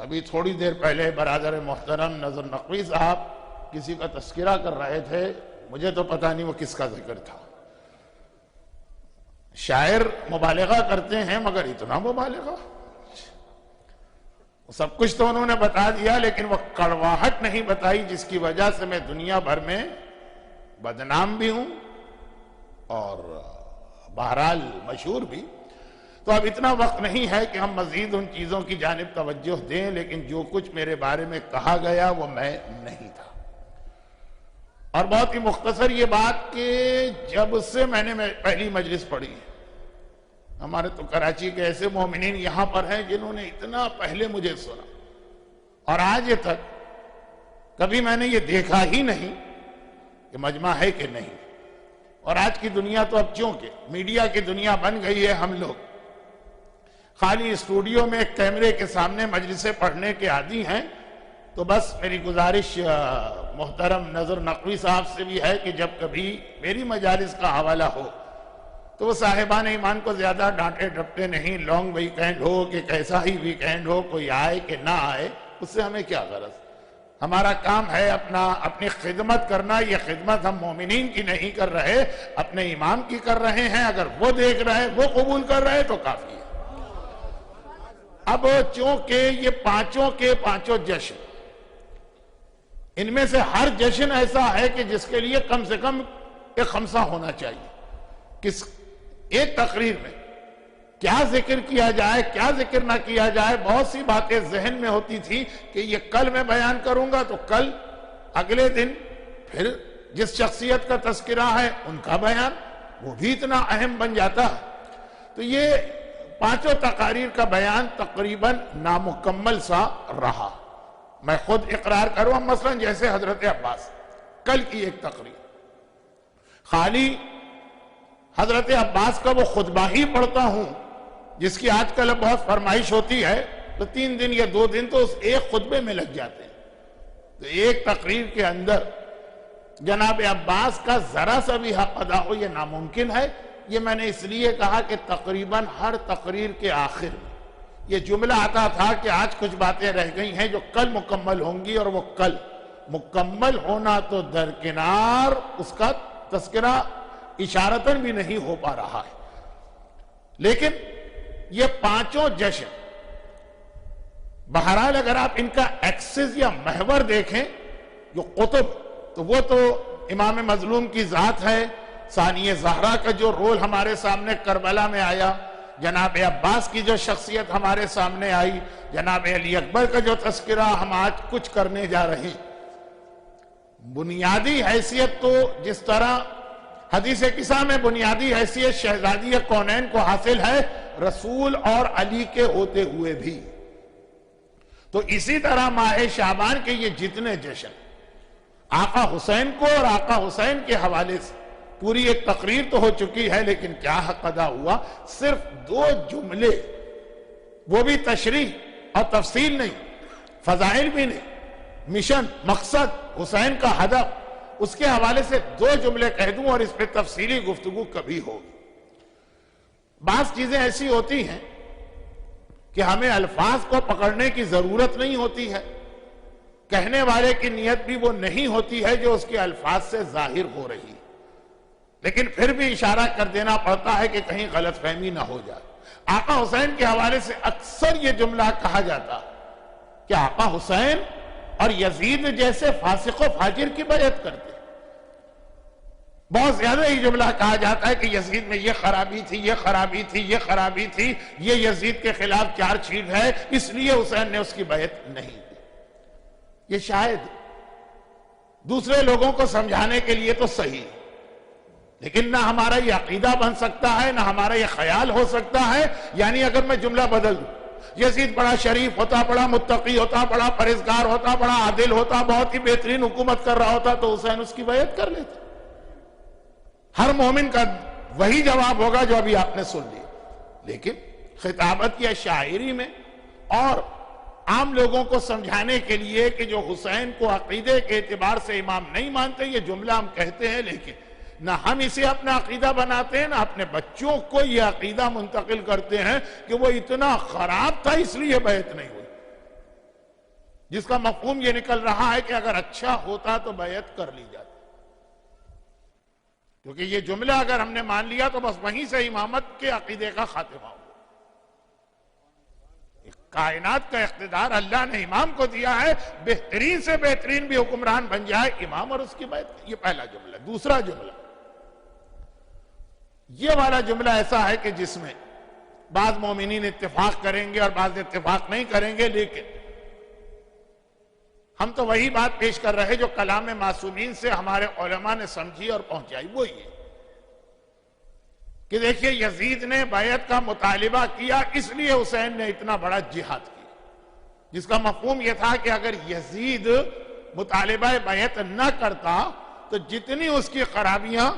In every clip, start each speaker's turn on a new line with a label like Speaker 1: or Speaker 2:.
Speaker 1: ابھی تھوڑی دیر پہلے برادر محترم نذر نقوی صاحب کسی کا تذکرہ کر رہے تھے، مجھے تو پتہ نہیں وہ کس کا ذکر تھا۔ شاعر مبالغہ کرتے ہیں مگر اتنا مبالغہ، سب کچھ تو انہوں نے بتا دیا لیکن وہ کڑواہٹ نہیں بتائی جس کی وجہ سے میں دنیا بھر میں بدنام بھی ہوں اور بہرحال مشہور بھی۔ تو اب اتنا وقت نہیں ہے کہ ہم مزید ان چیزوں کی جانب توجہ دیں، لیکن جو کچھ میرے بارے میں کہا گیا وہ میں نہیں تھا۔ اور بہت ہی مختصر یہ بات کہ جب سے میں نے پہلی مجلس پڑھی، ہمارے تو کراچی کے ایسے مومنین یہاں پر ہیں جنہوں نے اتنا پہلے مجھے سنا، اور آج تک کبھی میں نے یہ دیکھا ہی نہیں کہ مجمع ہے کہ نہیں۔ اور آج کی دنیا تو اب چونکہ میڈیا کی دنیا بن گئی ہے، ہم لوگ خالی اسٹوڈیو میں ایک کیمرے کے سامنے مجلسیں پڑھنے کے عادی ہیں۔ تو بس میری گزارش محترم نذر نقوی صاحب سے بھی ہے کہ جب کبھی میری مجالس کا حوالہ ہو تو وہ صاحبان ایمان کو زیادہ ڈانٹے ڈپٹے نہیں، لانگ ویکینڈ ہو کہ کیسا ہی ویکینڈ ہو، کوئی آئے کہ نہ آئے، اس سے ہمیں کیا غرض۔ ہمارا کام ہے اپنی خدمت کرنا۔ یہ خدمت ہم مومنین کی نہیں کر رہے، اپنے امام کی کر رہے ہیں۔ اگر وہ دیکھ رہے، وہ قبول کر رہے تو کافی ہے۔ اب چونکہ یہ پانچوں کے پانچوں جشن، ان میں سے ہر جشن ایسا ہے کہ جس کے لیے کم سے کم ایک خمسہ ہونا چاہیے۔ ایک تقریر میں کیا ذکر کیا جائے، کیا ذکر نہ کیا جائے، بہت سی باتیں ذہن میں ہوتی تھی کہ یہ کل میں بیان کروں گا تو کل، اگلے دن پھر جس شخصیت کا تذکرہ ہے ان کا بیان، وہ بھی اتنا اہم بن جاتا ہے۔ تو یہ پانچوں تقاریر کا بیان تقریباً نامکمل سا رہا۔ میں خود اقرار کروں، مثلا جیسے حضرت عباس کل کی ایک تقریر، خالی حضرت عباس کا وہ خطبہ ہی پڑھتا ہوں جس کی آج کل بہت فرمائش ہوتی ہے، تو 3 دن یا 2 دن تو اس ایک خطبے میں لگ جاتے ہیں۔ تو ایک تقریر کے اندر جناب عباس کا ذرا سا بھی حق ادا ہو یہ ناممکن ہے۔ یہ میں نے اس لیے کہا کہ تقریباً ہر تقریر کے آخر میں یہ جملہ آتا تھا کہ آج کچھ باتیں رہ گئی ہیں جو کل مکمل ہوں گی، اور وہ کل مکمل ہونا تو درکنار، اس کا تذکرہ اشارتاً بھی نہیں ہو پا رہا ہے۔ لیکن یہ پانچوں جشن بہرحال اگر آپ ان کا ایکسس یا محور دیکھیں، جو قطب، تو وہ تو امام مظلوم کی ذات ہے۔ ثانیہ زہرا کا جو رول ہمارے سامنے کربلا میں آیا، جناب عباس کی جو شخصیت ہمارے سامنے آئی، جناب علی اکبر کا جو تذکرہ ہم آج کچھ کرنے جا رہے ہیں، بنیادی حیثیت تو جس طرح حدیث قصہ میں بنیادی حیثیت شہزادی کونین کو حاصل ہے، رسول اور علی کے ہوتے ہوئے بھی، تو اسی طرح ماہ شعبان کے یہ جتنے جشن آقا حسین کو اور آقا حسین کے حوالے سے پوری ایک تقریر تو ہو چکی ہے، لیکن کیا حق ادا ہوا؟ صرف 2 جملے، وہ بھی تشریح اور تفصیل نہیں، فضائل بھی نہیں، مشن، مقصد، حسین کا ہدف، اس کے حوالے سے 2 جملے کہہ دوں اور اس پہ تفصیلی گفتگو کبھی ہوگی۔ بعض چیزیں ایسی ہوتی ہیں کہ ہمیں الفاظ کو پکڑنے کی ضرورت نہیں ہوتی ہے، کہنے والے کی نیت بھی وہ نہیں ہوتی ہے جو اس کے الفاظ سے ظاہر ہو رہی ہے، لیکن پھر بھی اشارہ کر دینا پڑتا ہے کہ کہیں غلط فہمی نہ ہو جائے۔ آقا حسین کے حوالے سے اکثر یہ جملہ کہا جاتا کہ آقا حسین اور یزید جیسے فاسق و فاجر کی بیعت کرتے۔ بہت زیادہ یہ جملہ کہا جاتا ہے کہ یزید میں یہ خرابی تھی، یہ خرابی تھی، یہ خرابی تھی، یہ یزید کے خلاف چارج شیٹ ہے، اس لیے حسین نے اس کی بیعت نہیں کی۔ یہ شاید دوسرے لوگوں کو سمجھانے کے لیے تو صحیح، لیکن نہ ہمارا یہ عقیدہ بن سکتا ہے، نہ ہمارا یہ خیال ہو سکتا ہے۔ یعنی اگر میں جملہ بدل دوں، یزید بڑا شریف ہوتا، بڑا متقی ہوتا، بڑا پرہیزگار ہوتا، بڑا عادل ہوتا، بہت ہی بہترین حکومت کر رہا ہوتا، تو حسین اس کی بیعت کر لیتے۔ ہر مومن کا وہی جواب ہوگا جو ابھی آپ نے سن لیا۔ لیکن خطابت یا شاعری میں اور عام لوگوں کو سمجھانے کے لیے کہ جو حسین کو عقیدے کے اعتبار سے امام نہیں مانتے، یہ جملہ ہم کہتے ہیں، لیکن نہ ہم اسے اپنا عقیدہ بناتے ہیں، نہ اپنے بچوں کو یہ عقیدہ منتقل کرتے ہیں کہ وہ اتنا خراب تھا اس لیے بیعت نہیں ہوئی۔ جس کا مفہوم یہ نکل رہا ہے کہ اگر اچھا ہوتا تو بیعت کر لی جاتی، کیونکہ یہ جملہ اگر ہم نے مان لیا تو بس وہیں سے امامت کے عقیدے کا خاتمہ ہو۔ کائنات کا اقتدار اللہ نے امام کو دیا ہے، بہترین سے بہترین بھی حکمران بن جائے امام اور اس کی بیعت۔ یہ پہلا جملہ۔ دوسرا جملہ، یہ والا جملہ ایسا ہے کہ جس میں بعض مومنین اتفاق کریں گے اور بعض اتفاق نہیں کریں گے، لیکن ہم تو وہی بات پیش کر رہے جو کلام معصومین سے ہمارے علماء نے سمجھی اور پہنچائی، وہ یہ کہ دیکھیے یزید نے بیعت کا مطالبہ کیا، اس لیے حسین نے اتنا بڑا جہاد کیا، جس کا مفہوم یہ تھا کہ اگر یزید مطالبہ بیعت نہ کرتا تو جتنی اس کی خرابیاں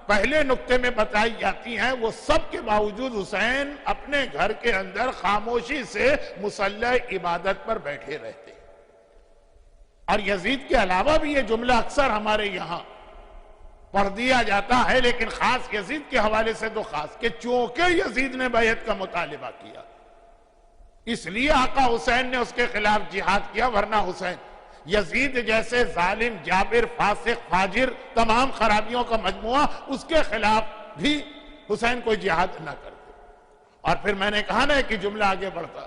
Speaker 1: پہلے نقطے میں بتائی جاتی ہیں وہ سب کے باوجود حسین اپنے گھر کے اندر خاموشی سے مصلی عبادت پر بیٹھے رہتے۔ اور یزید کے علاوہ بھی یہ جملہ اکثر ہمارے یہاں پڑھ دیا جاتا ہے، لیکن خاص یزید کے حوالے سے تو خاص کہ چونکہ یزید نے بیعت کا مطالبہ کیا اس لیے آقا حسین نے اس کے خلاف جہاد کیا، ورنہ حسین یزید جیسے ظالم، جابر، فاسق، فاجر، تمام خرابیوں کا مجموعہ، اس کے خلاف بھی حسین کوئی جہاد نہ کرتے۔ اور پھر میں نے کہا نا کہ جملہ آگے بڑھتا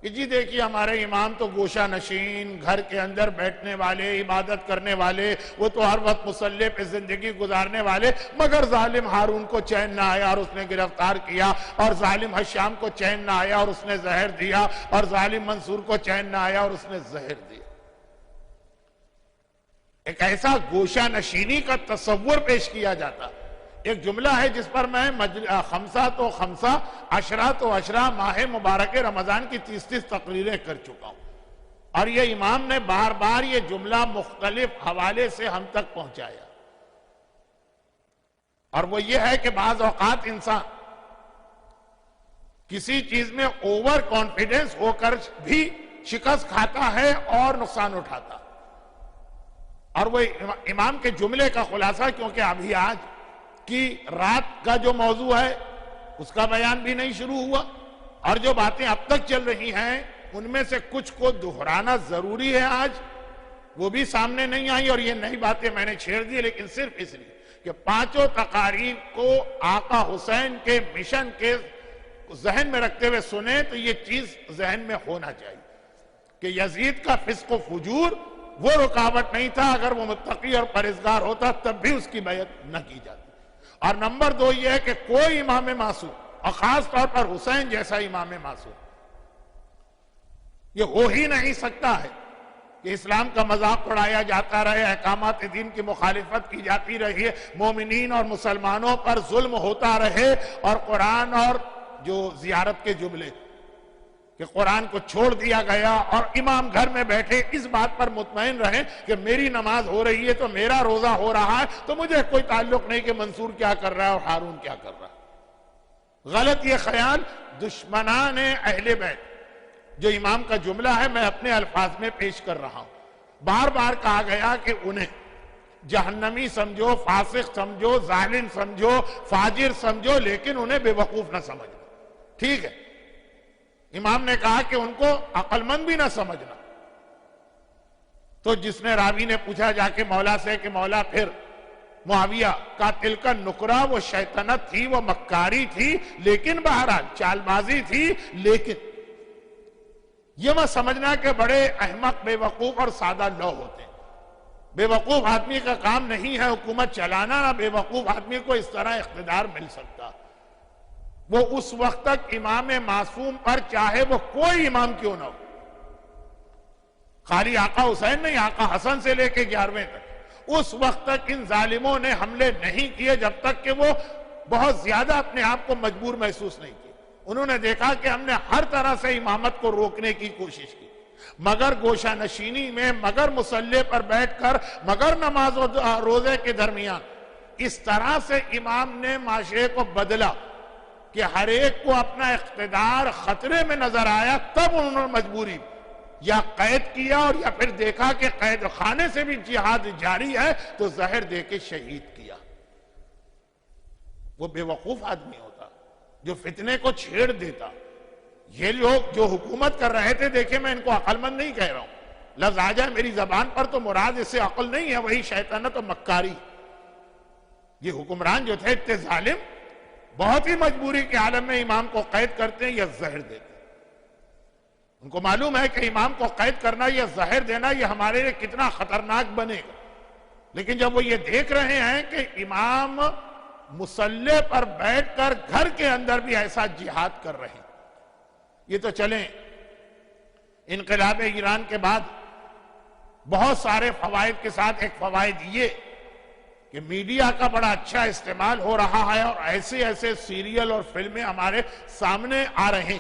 Speaker 1: کہ جی دیکھیے ہمارے امام تو گوشہ نشین، گھر کے اندر بیٹھنے والے، عبادت کرنے والے، وہ تو ہر وقت مصلی پہ زندگی گزارنے والے، مگر ظالم ہارون کو چین نہ آیا اور اس نے گرفتار کیا، اور ظالم حشام کو چین نہ آیا اور اس نے زہر دیا، اور ظالم منصور کو چین نہ آیا اور اس نے زہر دیا۔ ایک ایسا گوشہ نشینی کا تصور پیش کیا جاتا۔ ایک جملہ ہے جس پر میں خمسہ تو خمسہ، عشرہ تو عشرہ، ماہ مبارک رمضان کی 30 تقریریں کر چکا ہوں، اور یہ امام نے بار بار یہ جملہ مختلف حوالے سے ہم تک پہنچایا، اور وہ یہ ہے کہ بعض اوقات انسان کسی چیز میں اوور کانفیڈنس ہو کر بھی شکست کھاتا ہے اور نقصان اٹھاتا، اور وہ امام کے جملے کا خلاصہ، کیونکہ ابھی آج کی رات کا جو موضوع ہے اس کا بیان بھی نہیں شروع ہوا، اور جو باتیں اب تک چل رہی ہیں ان میں سے کچھ کو دہرانا ضروری ہے آج، وہ بھی سامنے نہیں آئی، اور یہ نئی باتیں میں نے چھیڑ دی، لیکن صرف اس لیے کہ پانچوں تقاریر کو آقا حسین کے مشن کے ذہن میں رکھتے ہوئے سنیں تو یہ چیز ذہن میں ہونا چاہیے کہ یزید کا فسق و فجور وہ رکاوٹ نہیں تھا، اگر وہ متقی اور پرہیزگار ہوتا تب بھی اس کی بیعت نہ کی جاتی۔ اور نمبر 2 یہ ہے کہ کوئی امام معصوم، اور خاص طور پر حسین جیسا امام معصوم، یہ ہو ہی نہیں سکتا ہے کہ اسلام کا مذاق اڑایا جاتا رہے، احکامات دین کی مخالفت کی جاتی رہی ہے، مومنین اور مسلمانوں پر ظلم ہوتا رہے، اور قرآن اور جو زیارت کے جملے کہ قرآن کو چھوڑ دیا گیا اور امام گھر میں بیٹھے اس بات پر مطمئن رہیں کہ میری نماز ہو رہی ہے تو میرا روزہ ہو رہا ہے، تو مجھے کوئی تعلق نہیں کہ منصور کیا کر رہا ہے اور ہارون کیا کر رہا ہے۔ غلط یہ خیال دشمنان اہل بیت، جو امام کا جملہ ہے میں اپنے الفاظ میں پیش کر رہا ہوں، بار بار کہا گیا کہ انہیں جہنمی سمجھو، فاسق سمجھو، ظالم سمجھو، فاجر سمجھو، لیکن انہیں بے وقوف نہ سمجھو۔ ٹھیک ہے، امام نے کہا کہ ان کو عقل مند بھی نہ سمجھنا، تو جس نے راوی نے پوچھا جا کے مولا سے کہ مولا پھر معاویہ کا تلک نکرہ، وہ شیطنت تھی، وہ مکاری تھی، لیکن بہرحال چال بازی تھی، لیکن یہ مت سمجھنا کہ بڑے احمق، بے وقوف اور سادہ لوگ ہوتے ہیں۔ بے وقوف آدمی کا کام نہیں ہے حکومت چلانا، نہ بے وقوف آدمی کو اس طرح اقتدار مل سکتا۔ وہ اس وقت تک امام معصوم پر چاہے وہ کوئی امام کیوں نہ ہو، خالی آقا حسین نہیں، آقا حسن سے لے کے 11ویں تک، اس وقت تک ان ظالموں نے حملے نہیں کیے جب تک کہ وہ بہت زیادہ اپنے آپ کو مجبور محسوس نہیں کیے۔ انہوں نے دیکھا کہ ہم نے ہر طرح سے امامت کو روکنے کی کوشش کی، مگر گوشہ نشینی میں، مگر مصلی پر بیٹھ کر، مگر نماز و روزے کے درمیان اس طرح سے امام نے معاشرے کو بدلا کہ ہر ایک کو اپنا اقتدار خطرے میں نظر آیا، تب انہوں نے مجبوری یا قید کیا، اور یا پھر دیکھا کہ قید خانے سے بھی جہاد جاری ہے تو زہر دے کے شہید کیا۔ وہ بے وقوف آدمی ہوتا جو فتنے کو چھیڑ دیتا۔ یہ لوگ جو حکومت کر رہے تھے، دیکھیں میں ان کو عقل مند نہیں کہہ رہا ہوں، لفظ آ جائے میری زبان پر تو مراد اس سے عقل نہیں ہے، وہی شیطنت و مکاری۔ یہ حکمران جو تھے اتنے ظالم، بہت ہی مجبوری کے عالم میں امام کو قید کرتے ہیں یا زہر دیتے ہیں۔ ان کو معلوم ہے کہ امام کو قید کرنا یا زہر دینا یہ ہمارے لیے کتنا خطرناک بنے گا، لیکن جب وہ یہ دیکھ رہے ہیں کہ امام مصلی پر بیٹھ کر گھر کے اندر بھی ایسا جہاد کر رہے ہیں، یہ تو چلیں انقلاب ایران کے بعد بہت سارے فوائد کے ساتھ ایک فوائد یہ کہ میڈیا کا بڑا اچھا استعمال ہو رہا ہے اور ایسے ایسے سیریل اور فلمیں ہمارے سامنے آ رہے ہیں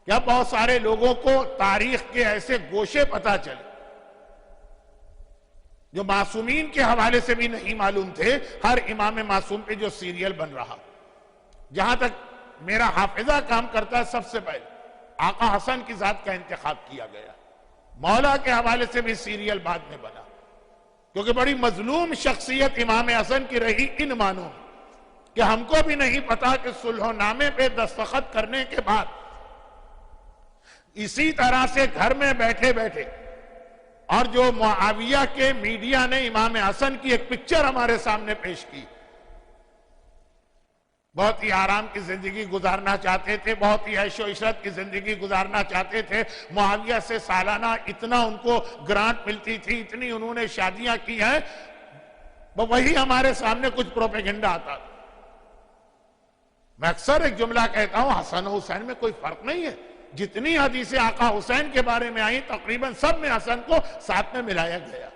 Speaker 1: کہ اب بہت سارے لوگوں کو تاریخ کے ایسے گوشے پتہ چلے جو معصومین کے حوالے سے بھی نہیں معلوم تھے۔ ہر امام معصوم پہ جو سیریل بن رہا، جہاں تک میرا حافظہ کام کرتا ہے، سب سے پہلے آقا حسن کی ذات کا انتخاب کیا گیا، مولا کے حوالے سے بھی سیریل بعد میں بنا، کیونکہ بڑی مظلوم شخصیت امام حسن کی رہی ان معنوں میں کہ ہم کو بھی نہیں پتا کہ صلح نامے پہ دستخط کرنے کے بعد اسی طرح سے گھر میں بیٹھے بیٹھے، اور جو معاویہ کے میڈیا نے امام حسن کی ایک پکچر ہمارے سامنے پیش کی، بہت ہی آرام کی زندگی گزارنا چاہتے تھے، بہت ہی عیش و عشرت کی زندگی گزارنا چاہتے تھے، معاویہ سے سالانہ اتنا ان کو گرانٹ ملتی تھی، اتنی انہوں نے شادیاں کی ہیں، وہی ہمارے سامنے کچھ پروپیگنڈا آتا تھا۔ میں اکثر ایک جملہ کہتا ہوں، حسن و حسین میں کوئی فرق نہیں ہے، جتنی حدیثیں آقا حسین کے بارے میں آئیں تقریباً سب میں حسن کو ساتھ میں ملایا گیا۔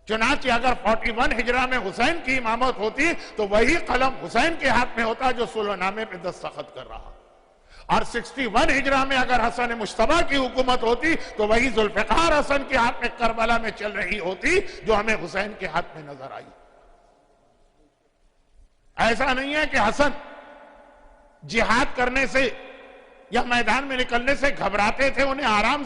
Speaker 1: چنانچہ اگر 41 ہجرہ میں حسین کی امامت ہوتی تو وہی قلم حسین کے ہاتھ میں ہوتا جو صلح نامے پہ دستخط کر رہا، اور 61 ہجرہ میں اگر حسن مجتبیٰ کی حکومت ہوتی تو وہی ذوالفقار حسن کے ہاتھ میں کربلا میں چل رہی ہوتی جو ہمیں حسین کے ہاتھ میں نظر آئی۔ ایسا نہیں ہے کہ حسن جہاد کرنے سے یا میدان میں نکلنے سے گھبراتے تھے، انہیں آرام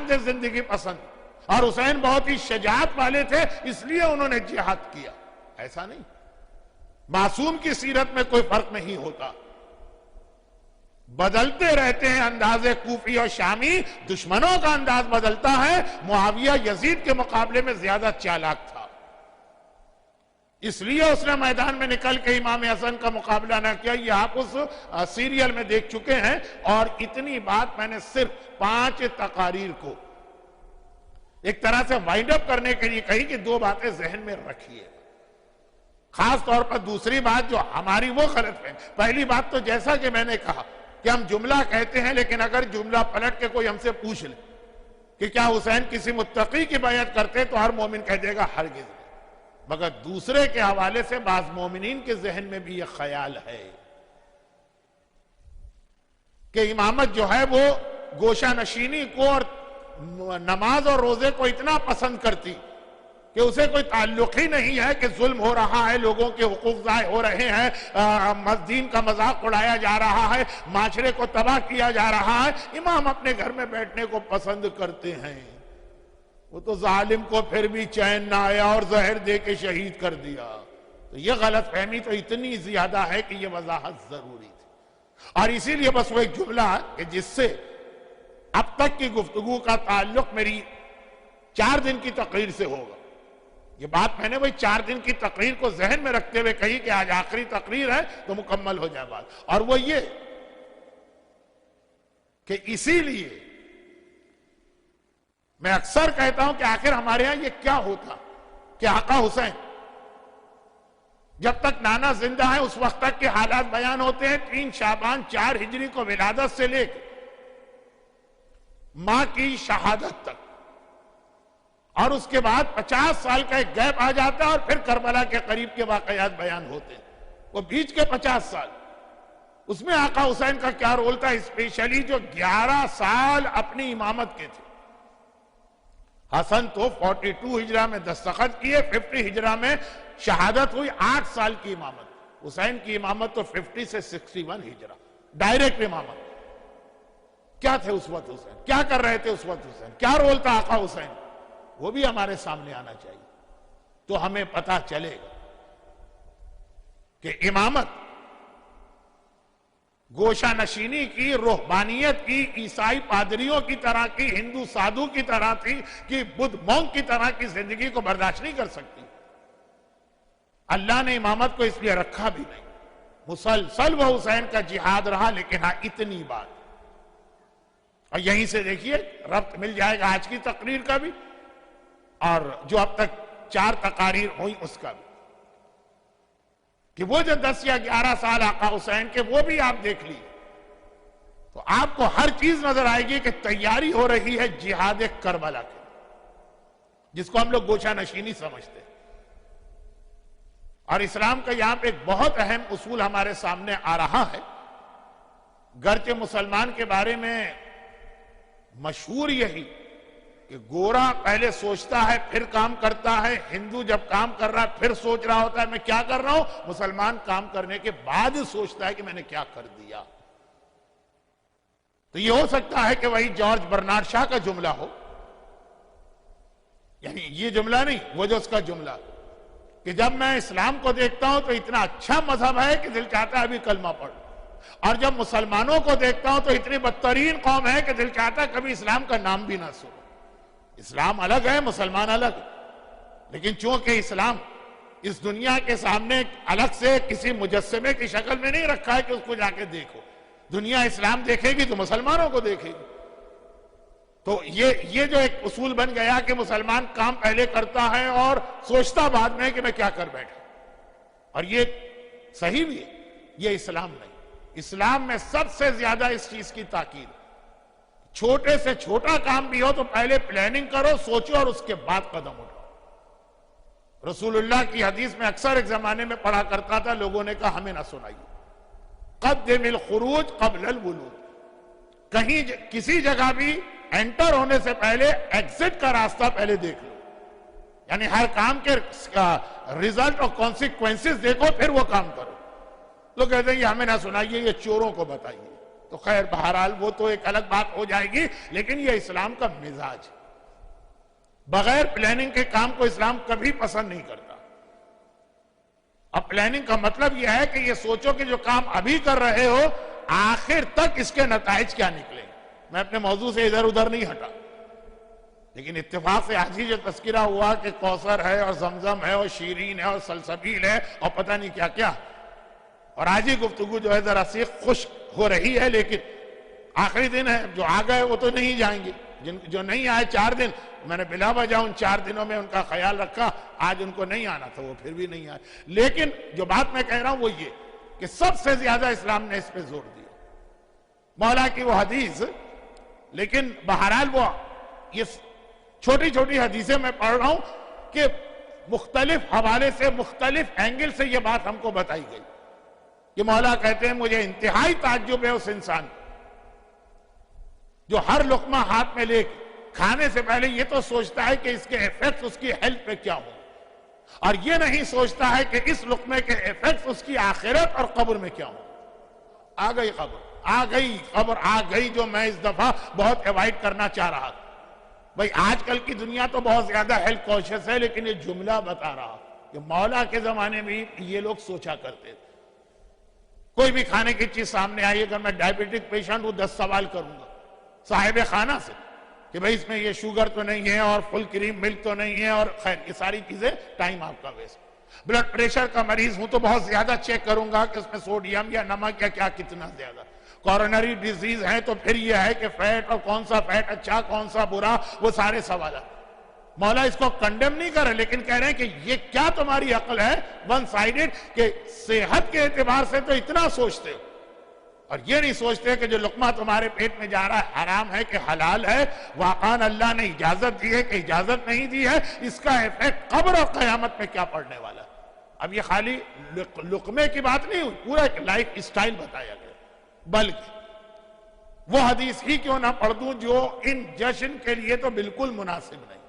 Speaker 1: دہ زندگی پسند، اور حسین بہت ہی شجاعت والے تھے اس لیے انہوں نے جہاد کیا، ایسا نہیں۔ معصوم کی سیرت میں کوئی فرق نہیں ہوتا، بدلتے رہتے ہیں انداز کوفی اور شامی، دشمنوں کا انداز بدلتا ہے۔ معاویہ یزید کے مقابلے میں زیادہ چالاک تھا، اس لیے اس نے میدان میں نکل کے امام حسن کا مقابلہ نہ کیا۔ یہ آپ اس سیریل میں دیکھ چکے ہیں، اور اتنی بات میں نے صرف 5 تقاریر کو ایک طرح سے وائنڈ اپ کرنے کے لیے کہی کہ 2 باتیں ذہن میں رکھیے، خاص طور پر دوسری بات جو ہماری وہ غلط ہے۔ پہلی بات تو جیسا کہ میں نے کہا کہ ہم جملہ کہتے ہیں، لیکن اگر جملہ پلٹ کے کوئی ہم سے پوچھ لے کہ کیا حسین کسی متقی کی بیعت کرتے تو ہر مومن کہہ دے گا ہرگز نہیں، مگر دوسرے کے حوالے سے بعض مومنین کے ذہن میں بھی یہ خیال ہے کہ امامت جو ہے وہ گوشہ نشینی کو اور نماز اور روزے کو اتنا پسند کرتی کہ اسے کوئی تعلق ہی نہیں ہے کہ ظلم ہو رہا ہے، لوگوں کے حقوق ضائع ہو رہے ہیں، دین کا مذاق اڑایا جا رہا ہے، معاشرے کو تباہ کیا جا رہا ہے، امام اپنے گھر میں بیٹھنے کو پسند کرتے ہیں۔ وہ تو ظالم کو پھر بھی چین نہ آیا اور زہر دے کے شہید کر دیا۔ تو یہ غلط فہمی تو اتنی زیادہ ہے کہ یہ وضاحت ضروری تھی، اور اسی لیے بس وہ ایک جملہ کہ جس سے اب تک کی گفتگو کا تعلق میری 4 دن کی تقریر سے ہوگا۔ یہ بات میں نے وہی 4 دن کی تقریر کو ذہن میں رکھتے ہوئے کہی کہ آج آخری تقریر ہے تو مکمل ہو جائے بات، اور وہ یہ کہ اسی لیے میں اکثر کہتا ہوں کہ آخر ہمارے ہاں یہ کیا ہوتا کہ آقا حسین جب تک نانا زندہ ہے اس وقت تک کے حالات بیان ہوتے ہیں، 3 شعبان 4 ہجری کو ولادت سے لے کے ماں کی شہادت تک، اور اس کے بعد 50 سال کا ایک گیپ آ جاتا ہے، اور پھر کربلا کے قریب کے واقعات بیان ہوتے ہیں۔ وہ بیچ کے 50 سال اس میں آقا حسین کا کیا رول تھا، اسپیشلی جو 11 سال اپنی امامت کے تھے۔ حسن تو 42 ہجرہ میں دستخط کیے، 50 ہجرہ میں شہادت ہوئی، 8 سال کی امامت۔ حسین کی امامت تو 50 سے 61 ہجرہ، ڈائریکٹ امامت۔ کیا تھے اس وقت حسین، کیا کر رہے تھے اس وقت حسین، کیا رول تھا آقا حسین، وہ بھی ہمارے سامنے آنا چاہیے، تو ہمیں پتہ چلے گا کہ امامت گوشہ نشینی کی، روحانیت کی، عیسائی پادریوں کی طرح کی، ہندو سادھو کی طرح تھی کہ بدھ مونک کی طرح کی زندگی کو برداشت نہیں کر سکتی۔ اللہ نے امامت کو اس لیے رکھا بھی نہیں، مسلسل وہ حسین کا جہاد رہا، لیکن ہاں اتنی بات۔ اور یہیں سے دیکھیے ربط مل جائے گا آج کی تقریر کا بھی اور جو اب تک 4 تقاریر ہوئی اس کا بھی، کہ وہ جو 10 یا 11 سال آقا حسین کے وہ بھی آپ دیکھ لیے تو آپ کو ہر چیز نظر آئے گی کہ تیاری ہو رہی ہے جہاد کربلا کی، جس کو ہم لوگ گوشہ نشینی سمجھتے ہیں۔ اور اسلام کا یہاں پہ ایک بہت اہم اصول ہمارے سامنے آ رہا ہے، گرچہ مسلمان کے بارے میں مشہور یہی کہ گورا پہلے سوچتا ہے پھر کام کرتا ہے، ہندو جب کام کر رہا ہے پھر سوچ رہا ہوتا ہے میں کیا کر رہا ہوں، مسلمان کام کرنے کے بعد سوچتا ہے کہ میں نے کیا کر دیا۔ تو یہ ہو سکتا ہے کہ وہی جارج برنارڈ شاہ کا جملہ ہو، یعنی یہ جملہ نہیں، وہ جو اس کا جملہ کہ جب میں اسلام کو دیکھتا ہوں تو اتنا اچھا مذہب ہے کہ دل چاہتا ہے ابھی کلمہ پڑھ، اور جب مسلمانوں کو دیکھتا ہوں تو اتنی بدترین قوم ہے کہ دل چاہتا ہے کبھی اسلام کا نام بھی نہ سنو۔ اسلام الگ ہے، مسلمان الگ ہے، لیکن چونکہ اسلام اس دنیا کے سامنے الگ سے کسی مجسمے کی شکل میں نہیں رکھا ہے کہ اس کو جا کے دیکھو، دنیا اسلام دیکھے گی تو مسلمانوں کو دیکھے گی۔ تو یہ جو ایک اصول بن گیا کہ مسلمان کام پہلے کرتا ہے اور سوچتا بعد میں کہ میں کیا کر بیٹھا، اور یہ صحیح بھی ہے، یہ اسلام نہیں۔ اسلام میں سب سے زیادہ اس چیز کی تاکید، چھوٹے سے چھوٹا کام بھی ہو تو پہلے پلاننگ کرو، سوچو اور اس کے بعد قدم اٹھاؤ۔ رسول اللہ کی حدیث میں اکثر ایک زمانے میں پڑھا کرتا تھا، لوگوں نے کہا ہمیں نہ سنائیے، قدم الخروج قبل الولوج، کہیں کسی جگہ بھی انٹر ہونے سے پہلے ایگزٹ کا راستہ پہلے دیکھ لو، یعنی ہر کام کے ریزلٹ اور کانسیکوینسز دیکھو پھر وہ کام کرو۔ لوگ کہتے ہیں یہ ہمیں نہ سنائیے، یہ چوروں کو بتائیے، تو خیر بہرحال وہ تو ایک الگ بات ہو جائے گی، لیکن یہ اسلام کا مزاج ہے، بغیر پلاننگ کے کام کو اسلام کبھی پسند نہیں کرتا۔ اب پلاننگ کا مطلب یہ ہے کہ یہ سوچو کہ جو کام ابھی کر رہے ہو آخر تک اس کے نتائج کیا نکلے۔ میں اپنے موضوع سے ادھر ادھر نہیں ہٹا، لیکن اتفاق سے آج ہی جو تذکرہ ہوا کہ کوثر ہے اور زمزم ہے اور شیرین ہے اور سلسبیل ہے اور پتہ نہیں کیا کیا، اور آج ہی گفتگو جو ہے ذرا سی خوش ہو رہی ہے، لیکن آخری دن ہے، جو آ گئے وہ تو نہیں جائیں گے، جو نہیں آئے 4 دن میں نے بلا وجہ ان 4 دنوں میں ان کا خیال رکھا، آج ان کو نہیں آنا تھا وہ پھر بھی نہیں آئے۔ لیکن جو بات میں کہہ رہا ہوں وہ یہ کہ سب سے زیادہ اسلام نے اس پہ زور دیا، مولا کی وہ حدیث، لیکن بہرحال وہ یہ چھوٹی چھوٹی حدیثیں میں پڑھ رہا ہوں کہ مختلف حوالے سے مختلف اینگل سے یہ بات ہم کو بتائی گئی کہ مولا کہتے ہیں مجھے انتہائی تعجب ہے اس انسان جو ہر لقمہ ہاتھ میں لے کھانے سے پہلے یہ تو سوچتا ہے کہ اس کے ایفیکٹس اس کی ہیلتھ پہ کیا ہوں، اور یہ نہیں سوچتا ہے کہ اس لقمے کے ایفیکٹس اس کی آخرت اور قبر میں کیا ہوں۔ آ گئی خبر آ گئی جو میں اس دفعہ بہت ایوائڈ کرنا چاہ رہا تھا۔ بھئی آج کل کی دنیا تو بہت زیادہ ہیلتھ کانشیس ہے، لیکن یہ جملہ بتا رہا کہ مولا کے زمانے میں یہ لوگ سوچا کرتے تھے۔ کوئی بھی کھانے کی چیز سامنے آئی، اگر میں ڈائبیٹک پیشنٹ ہوں 10 سوال کروں گا صاحب خانہ سے کہ بھئی اس میں یہ شوگر تو نہیں ہے اور فل کریم ملک تو نہیں ہے، اور خیر یہ ساری چیزیں ٹائم آپ کا ویسٹ۔ بلڈ پریشر کا مریض ہوں تو بہت زیادہ چیک کروں گا کہ اس میں سوڈیم یا نمک یا کیا کتنا زیادہ۔ کورونری ڈیزیز ہے تو پھر یہ ہے کہ فیٹ اور کون سا فیٹ اچھا کون سا برا، وہ سارے سوالات۔ مولا اس کو کنڈیم نہیں کر رہے، لیکن کہہ رہے ہیں کہ یہ کیا تمہاری عقل ہے ون سائیڈڈ کہ صحت کے اعتبار سے تو اتنا سوچتے ہو، اور یہ نہیں سوچتے کہ جو لقمہ تمہارے پیٹ میں جا رہا ہے حرام ہے کہ حلال ہے، واقعاً اللہ نے اجازت دی ہے کہ اجازت نہیں دی ہے، اس کا ایفیکٹ قبر اور قیامت میں کیا پڑنے والا ہے۔ اب یہ خالی لقمے کی بات نہیں ہوئی، پورا ایک لائف اسٹائل بتایا گیا، بلکہ وہ حدیث ہی کیوں نہ پڑھ دوں جو ان جشن کے لیے تو بالکل مناسب نہیں،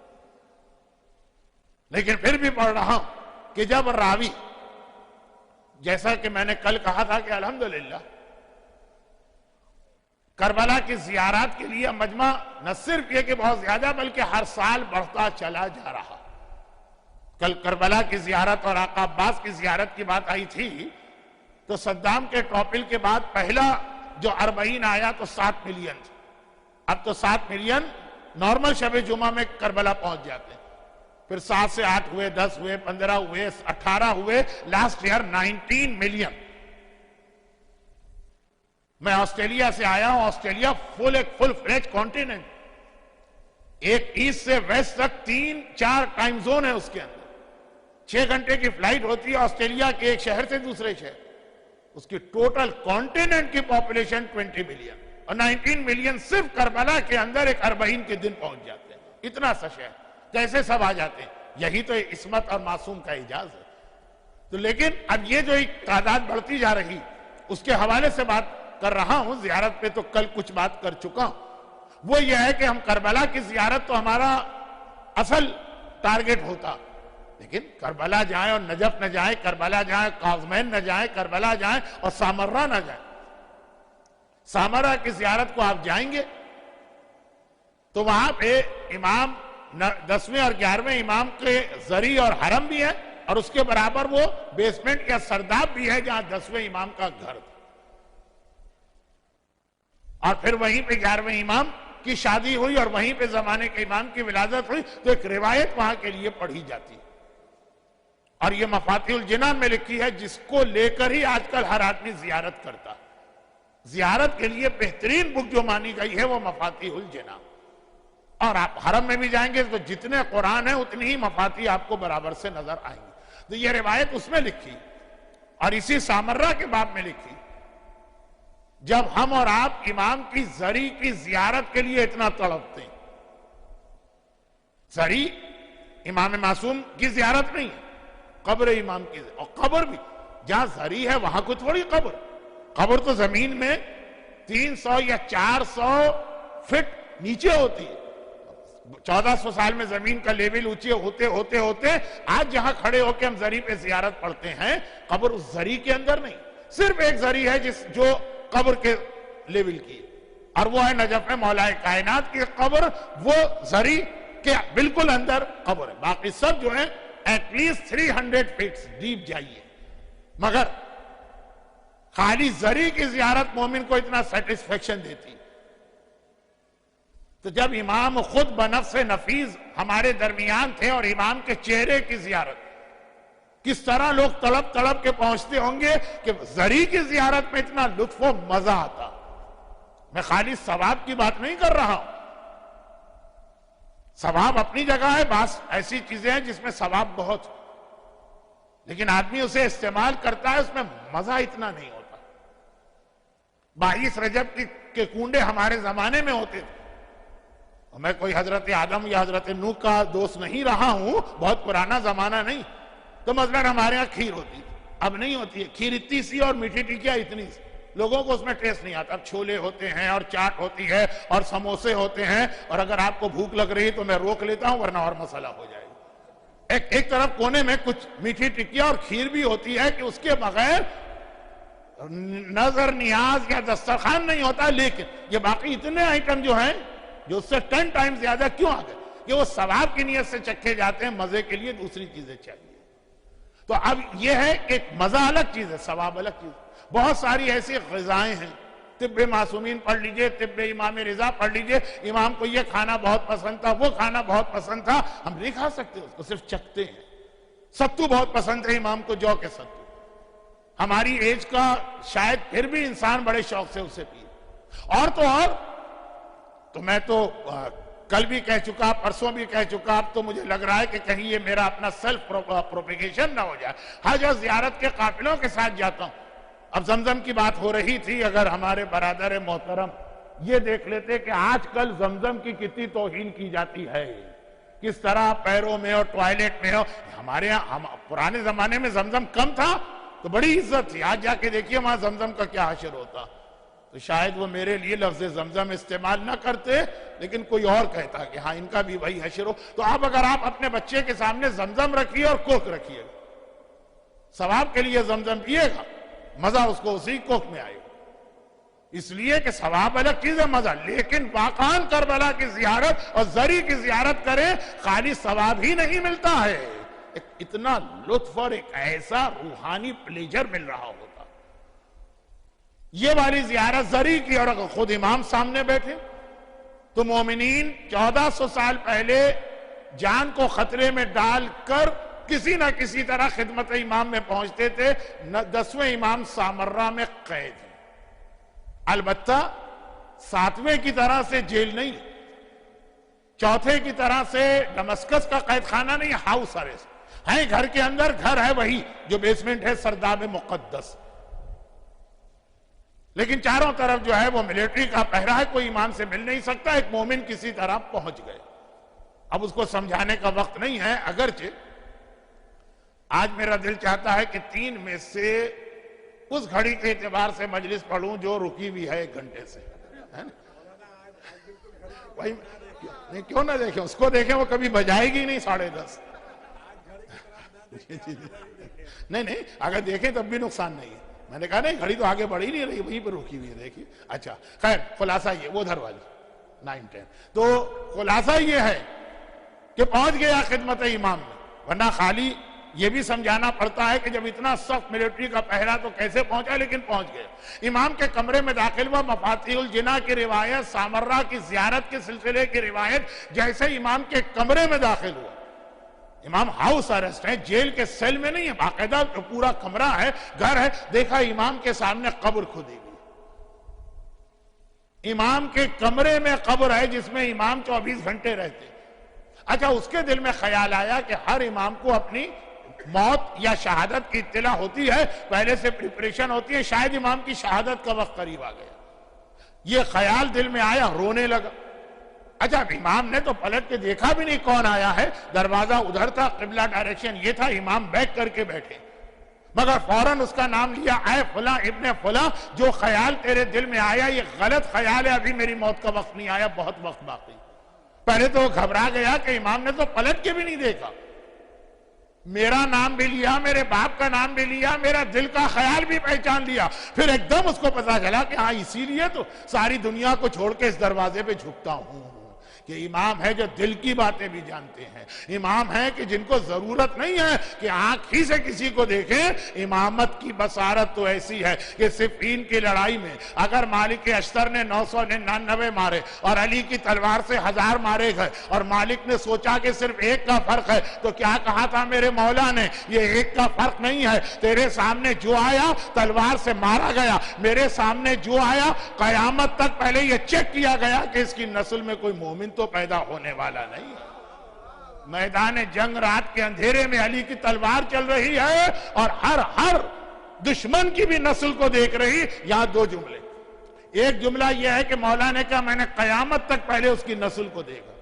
Speaker 1: لیکن پھر بھی پڑھ رہا ہوں کہ جب راوی، جیسا کہ میں نے کل کہا تھا کہ الحمدللہ کربلا کی زیارات کے لیے مجمع نہ صرف یہ کہ بہت زیادہ بلکہ ہر سال بڑھتا چلا جا رہا۔ کل کربلا کی زیارت اور آقا عباس کی زیارت کی بات آئی تھی تو صدام کے ٹاپل کے بعد پہلا جو 40 آیا تو 7 ملین تھا، اب تو 7 ملین نارمل شب جمعہ میں کربلا پہنچ جاتے ہیں، پھر 7 سے 8 ہوئے، 10 ہوئے، 15 ہوئے، 18 ہوئے، لاسٹ ایئر 19 ملین۔ میں آسٹریلیا سے آیا ہوں، آسٹریلیا ایک فل فلیج کانٹیننٹ، ایک ایسٹ سے ویسٹ تک 3-4 ٹائم زون ہے اس کے اندر، 6 گھنٹے کی فلائٹ ہوتی ہے آسٹریلیا کے ایک شہر سے دوسرے شہر، اس کی ٹوٹل کانٹیننٹ کی پاپولیشن 20 ملین، اور 19 ملین صرف کربلا کے اندر ایک 40 کے دن پہنچ جاتے ہیں۔ اتنا سا شہر کیسے سب آ جاتے ہیں؟ یہی تو عصمت اور معصوم کا اعجاز ہے۔ تو لیکن اب یہ جو ایک تعداد بڑھتی جا رہی، اس کے حوالے سے بات کر رہا ہوں۔ زیارت پہ تو کل کچھ بات کر چکا ہوں، وہ یہ ہے کہ ہم کربلا کی زیارت تو ہمارا اصل ٹارگٹ ہوتا، لیکن کربلا جائیں اور نجف نہ جائیں، کربلا جائیں قازمین نہ جائیں، کربلا جائیں اور سامرہ نہ جائیں۔ سامرہ کی زیارت کو آپ جائیں گے تو وہاں پہ امام 10ویں اور 11ویں امام کے زری اور حرم بھی ہے، اور اس کے برابر وہ بیسمنٹ یا سرداب بھی ہے جہاں 10ویں امام کا گھر تھا، اور پھر وہیں پہ 11ویں امام کی شادی ہوئی اور وہیں پہ زمانے کے امام کی ولادت ہوئی، تو ایک روایت وہاں کے لیے پڑھی جاتی ہے، اور یہ مفاتیح الجنان میں لکھی ہے، جس کو لے کر ہی آج کل ہر آدمی زیارت کرتا۔ زیارت کے لیے بہترین بک جو مانی گئی ہے وہ مفاتیح الجنان، اور آپ حرم میں بھی جائیں گے تو جتنے قرآن ہیں اتنی ہی مفاتیح آپ کو برابر سے نظر آئیں گے۔ تو یہ روایت اس میں لکھی، اور اسی سامرہ کے باب میں لکھی، جب ہم اور آپ امام کی زری کی زیارت کے لیے اتنا تڑپتے ہیں۔ زری امام معصوم کی زیارت نہیں ہے، قبر امام کی، اور قبر بھی جہاں زری ہے وہاں کو تھوڑی قبر تو زمین میں 300 یا 400 فٹ نیچے ہوتی ہے۔ 1400 سال میں زمین کا لیول اونچے ہوتے آج جہاں کھڑے ہو کے ہم زری پہ زیارت پڑھتے ہیں، قبر اس زری کے اندر نہیں، صرف ایک زری ہے جو قبر کے لیول کی ہے، اور وہ ہے نجف میں مولا کائنات کی قبر، وہ زری کے بالکل اندر قبر ہے۔ باقی سب جو ہیں ایٹ لیسٹ 300 فیٹس ڈیپ جائیے، مگر خالی زری کی زیارت مومن کو اتنا سیٹسفیکشن دیتی۔ تو جب امام خود بنفس نفیس ہمارے درمیان تھے اور امام کے چہرے کی زیارت، کس طرح لوگ تڑپ کے پہنچتے ہوں گے کہ زری کی زیارت میں اتنا لطف و مزہ آتا۔ میں خالی ثواب کی بات نہیں کر رہا ہوں، ثواب اپنی جگہ ہے، بعض ایسی چیزیں ہیں جس میں ثواب بہت، لیکن آدمی اسے استعمال کرتا ہے، اس میں مزہ اتنا نہیں ہوتا۔ 22 رجب کے کنڈے ہمارے زمانے میں ہوتے تھے، میں کوئی حضرت آدم یا حضرت نوح کا دوست نہیں رہا ہوں، بہت پرانا زمانہ نہیں، تو مثلا ہمارے ہاں کھیر ہوتی تھی، اب نہیں ہوتی ہے کھیر، اتنی سی اور میٹھی ٹکیا اتنی سی، لوگوں کو اس میں ٹیسٹ نہیں آتا۔ اب چھولے ہوتے ہیں اور چاٹ ہوتی ہے اور سموسے ہوتے ہیں، اور اگر آپ کو بھوک لگ رہی تو میں روک لیتا ہوں ورنہ اور مسئلہ ہو جائے گا۔ ایک طرف کونے میں کچھ میٹھی ٹکیا اور کھیر بھی ہوتی ہے کہ اس کے بغیر نظر نیاز یا دسترخوان نہیں ہوتا، لیکن یہ باقی اتنے آئٹم جو ہیں جو اس سے 10 ٹائم زیادہ کیوں آ گئے کہ وہ ثواب کی نیت سے چکھے جاتے ہیں، مزے کے لیے دوسری چیزیں چاہیے۔ تو اب یہ ہے کہ مزہ الگ چیز ہے، ثواب الگ چیز ہے۔ بہت ساری ایسی غذائیں ہیں، طب معصومین پڑھ لیجئے، طب امام رضا پڑھ لیجئے، امام کو یہ کھانا بہت پسند تھا، وہ کھانا بہت پسند تھا، ہم نہیں کھا سکتے اس کو، صرف چکھتے ہیں۔ ستو بہت پسند ہے امام کو، جو کے ستو، ہماری ایج کا شاید پھر بھی انسان بڑے شوق سے اسے پیے، اور تو میں تو کل بھی کہہ چکا، پرسوں بھی کہہ چکا، اب تو مجھے لگ رہا ہے کہ کہیں یہ میرا اپنا سیلف پروپیگیشن نہ ہو جائے۔ حج اور زیارت کے قافلوں کے ساتھ جاتا ہوں۔ اب زمزم کی بات ہو رہی تھی، اگر ہمارے برادر محترم یہ دیکھ لیتے کہ آج کل زمزم کی کتنی توہین کی جاتی ہے، کس طرح پیروں میں اور ٹوائلٹ میں ہو۔ ہمارے یہاں پرانے زمانے میں زمزم کم تھا تو بڑی عزت تھی، آج جا کے دیکھیے وہاں زمزم کا کیا حشر ہوتا۔ تو شاید وہ میرے لیے لفظ زمزم استعمال نہ کرتے، لیکن کوئی اور کہتا کہ ہاں ان کا بھی وہی حشر ہو۔ تو اب اگر آپ اپنے بچے کے سامنے زمزم رکھیے اور کوک رکھیے گا، ثواب کے لیے زمزم پیے گا، مزہ اس کو اسی کوک میں آئے گا، اس لیے کہ ثواب الگ چیز ہے، مزہ۔ لیکن واقعاً کربلا کی زیارت اور زری کی زیارت کریں، خالی ثواب ہی نہیں ملتا ہے، اتنا لطف اور ایک ایسا روحانی پلیجر مل رہا ہوتا۔ یہ والی زیارت زری کی، اور اگر خود امام سامنے بیٹھے تو مومنین 1400 سال پہلے جان کو خطرے میں ڈال کر کسی نہ کسی طرح خدمت امام میں پہنچتے تھے۔ 10ویں امام سامرہ میں قید ہیں، البتہ 7ویں کی طرح سے جیل نہیں، 4تھے کی طرح سے دمسکس کا قید خانہ نہیں، ہاؤس اریسٹ ہے، گھر کے اندر، گھر ہے وہی جو بیسمنٹ ہے سرداب مقدس، لیکن چاروں طرف جو ہے وہ ملٹری کا پہرا ہے، کوئی امام سے مل نہیں سکتا، ایک مومن کسی طرح پہنچ گئے۔ اب اس کو سمجھانے کا وقت نہیں ہے، اگرچہ آج میرا دل چاہتا ہے کہ 3 میں سے اس گھڑی کے اعتبار سے مجلس پڑھوں جو رکی ہوئی ہے 1 گھنٹے سے، کیوں نہ دیکھیں، اس کو دیکھیں، وہ کبھی بجائے گی نہیں 10:30۔ نہیں، اگر دیکھیں تب بھی نقصان نہیں ہے، میں نے کہا نہیں، گھڑی تو آگے بڑھ ہی نہیں رہی، وہیں پر رکی ہوئی ہے، دیکھیے۔ اچھا خیر، خلاصہ یہ وہ ادھر والی 9-10، تو خلاصہ یہ ہے کہ پہنچ گیا خدمت امام میں، ورنہ خالی یہ بھی سمجھانا پڑتا ہے کہ جب اتنا سخت ملٹری کا پہرا تو کیسے پہنچا، لیکن پہنچ گئے۔ امام کے کمرے میں داخل ہوا، مفاتیح الجناح کی روایت، سامرہ کی زیارت کے سلسلے کی روایت، جیسے امام کے کمرے میں داخل ہوا، امام ہاؤس اریسٹ ہے، جیل کے سیل میں نہیں ہے، باقاعدہ پورا کمرہ ہے، گھر ہے، دیکھا امام کے سامنے قبر کھودی گئی، امام کے کمرے میں قبر ہے جس میں امام 24 گھنٹے رہتے۔ اچھا، اس کے دل میں خیال آیا کہ ہر امام کو اپنی موت یا شہادت کی اطلاع ہوتی ہے، پہلے سے پریپریشن ہوتی ہے، شاید امام کی شہادت کا وقت قریب آ گیا، یہ خیال دل میں آیا، رونے لگا۔ اچھا، امام نے تو پلٹ کے دیکھا بھی نہیں کون آیا ہے، دروازہ ادھر تھا، قبلہ ڈائریکشن یہ تھا، امام بیک کر کے بیٹھے، مگر فوراً اس کا نام لیا، اے فلاں ابن فلاں، جو خیال تیرے دل میں آیا یہ غلط خیال ہے، ابھی میری موت کا وقت نہیں آیا، بہت وقت باقی۔ پہلے تو وہ گھبرا گیا کہ امام نے تو پلٹ کے بھی نہیں دیکھا، میرا نام بھی لیا، میرے باپ کا نام بھی لیا، میرا دل کا خیال بھی پہچان لیا، پھر ایک دم اس کو پتا چلا کہ ہاں اسی لیے تو ساری دنیا کو چھوڑ کے اس دروازے پہ جھکتا ہوں، کہ امام ہے جو دل کی باتیں بھی جانتے ہیں، امام ہے کہ جن کو ضرورت نہیں ہے کہ آنکھ ہی سے کسی کو دیکھیں، امامت کی بصارت تو ایسی ہے کہ صفین کی لڑائی میں اگر مالک اشتر نے 999 مارے اور علی کی تلوار سے 1000 مارے گئے، اور مالک نے سوچا کہ صرف ایک کا فرق ہے، تو کیا کہا تھا میرے مولا نے، یہ ایک کا فرق نہیں ہے، تیرے سامنے جو آیا تلوار سے مارا گیا، میرے سامنے جو آیا قیامت تک پہلے یہ چیک کیا گیا کہ اس کی نسل میں کوئی مومن تو پیدا ہونے والا نہیں ہے۔ میدان جنگ رات کے اندھیرے میں علی کی تلوار چل رہی ہے، اور ہر دشمن کی بھی نسل کو دیکھ رہی۔ یہاں 2 جملے، ایک جملہ یہ ہے کہ مولا نے کہا میں نے قیامت تک پہلے اس کی نسل کو دیکھا،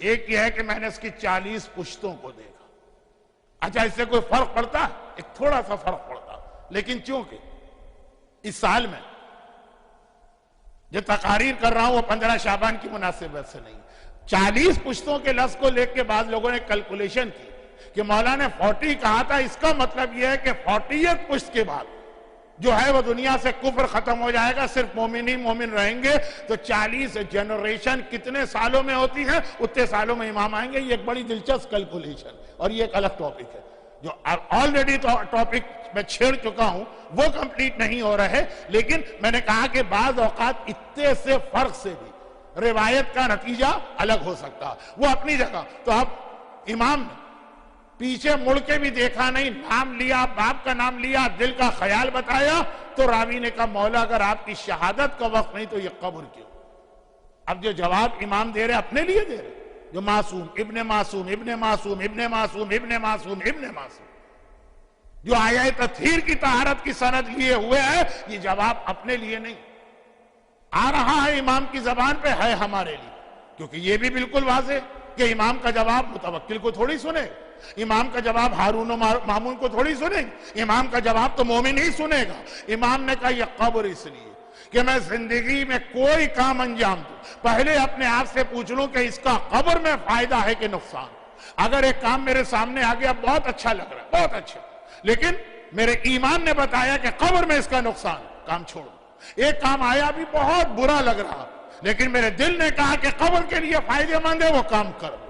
Speaker 1: ایک یہ ہے کہ میں نے اس کی 40 پشتوں کو دیکھا۔ اچھا، اس سے کوئی فرق پڑتا؟ ایک تھوڑا سا فرق پڑتا، لیکن چونکہ اس سال میں جو تقاریر کر رہا ہوں وہ 15 شعبان کی مناسبت سے نہیں، 40 پشتوں کے لفظ کو لے کے بعض لوگوں نے کیلکولیشن کی کہ مولا نے 40 کہا تھا، اس کا مطلب یہ ہے کہ 40th پشت کے بعد جو ہے وہ دنیا سے کفر ختم ہو جائے گا، صرف مومن ہی مومن رہیں گے، تو 40 جنریشن کتنے سالوں میں ہوتی ہے، اتنے سالوں میں امام آئیں گے۔ یہ ایک بڑی دلچسپ کیلکولیشن، اور یہ ایک الگ ٹاپک ہے جو آلریڈی ٹاپک میں چھیڑ چکا ہوں، وہ کمپلیٹ نہیں ہو رہے، لیکن میں نے کہا کہ بعض اوقات اتنے سے فرق سے بھی روایت کا نتیجہ الگ ہو سکتا، وہ اپنی جگہ۔ تو اب امام نے پیچھے مڑ کے بھی دیکھا نہیں، نام لیا، باپ کا نام لیا، دل کا خیال بتایا، تو راوی نے کہا مولا اگر آپ کی شہادت کا وقت نہیں تو یہ قبر کیوں؟ اب جو جواب امام دے رہے اپنے لیے دے رہے، جو معصوم ابن معصوم ابن معصوم ابن معصوم ابن معصوم ابن معصوم، جو آیہ تطہیر کی طہارت کی سند لیے ہوئے ہے، یہ جواب اپنے لیے نہیں آ رہا ہے، امام کی زبان پہ ہے ہمارے لیے، کیونکہ یہ بھی بالکل واضح کہ امام کا جواب متوکل کو تھوڑی سنے، امام کا جواب ہارون و مامون کو تھوڑی سنے، امام کا جواب تو مومن ہی سنے گا۔ امام نے کہا یہ قبر اس لیے کہ میں زندگی میں کوئی کام انجام دوں، پہلے اپنے آپ سے پوچھ لوں کہ اس کا قبر میں فائدہ ہے کہ نقصان۔ اگر ایک کام میرے سامنے آ گیا بہت اچھا لگ رہا ہے، بہت اچھا، لیکن میرے ایمان نے بتایا کہ قبر میں اس کا نقصان، کام چھوڑ دو۔ ایک کام آیا بھی بہت برا لگ رہا، لیکن میرے دل نے کہا کہ قبر کے لیے فائدہ مند ہے، وہ کام کر دو۔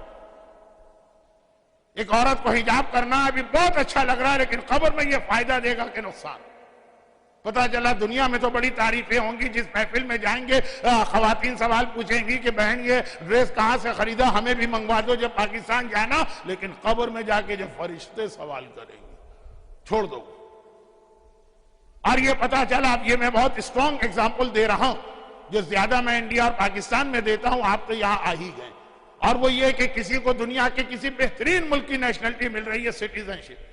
Speaker 1: ایک عورت کو حجاب کرنا ابھی بہت اچھا لگ رہا ہے، لیکن قبر میں یہ فائدہ دے گا کہ نقصان، پتا چلا دنیا میں تو بڑی تعریفیں ہوں گی، جس محفل میں جائیں گے خواتین سوال پوچھیں گی کہ بہن یہ ڈریس کہاں سے خریدا، ہمیں بھی منگوا دو جب پاکستان جانا، لیکن قبر میں جا کے جب فرشتے سوال کریں گے چھوڑ دو۔ اور یہ پتا چلا، اب یہ میں بہت اسٹرانگ ایگزامپل دے رہا ہوں، جو زیادہ میں انڈیا اور پاکستان میں دیتا ہوں، آپ تو یہاں آ ہی گئے، اور وہ یہ کہ کسی کو دنیا کے کسی بہترین ملک کی نیشنلٹی مل رہی ہے، سٹیزن شپ،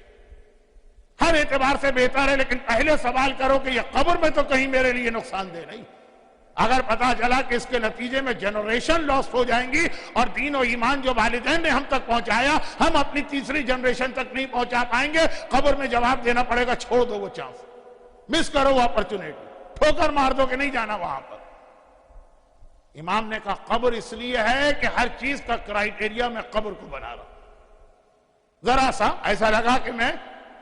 Speaker 1: ہر اعتبار سے بہتر ہے، لیکن پہلے سوال کرو کہ یہ قبر میں تو کہیں میرے لیے نقصان دہ نہیں۔ اگر پتا چلا کہ اس کے نتیجے میں جنریشن لاسٹ ہو جائیں گی، اور دین و ایمان جو والدین نے ہم تک پہنچایا ہم اپنی تیسری جنریشن تک نہیں پہنچا پائیں گے، قبر میں جواب دینا پڑے گا، چھوڑ دو وہ چانس، مس کرو وہ اپرچونیٹی، ٹھوکر مار دو کہ نہیں جانا وہاں پر۔ امام نے کہا قبر اس لیے ہے کہ ہر چیز کا کرائیٹیریا میں قبر کو بنا رہا ہوں۔ ذرا سا ایسا لگا کہ میں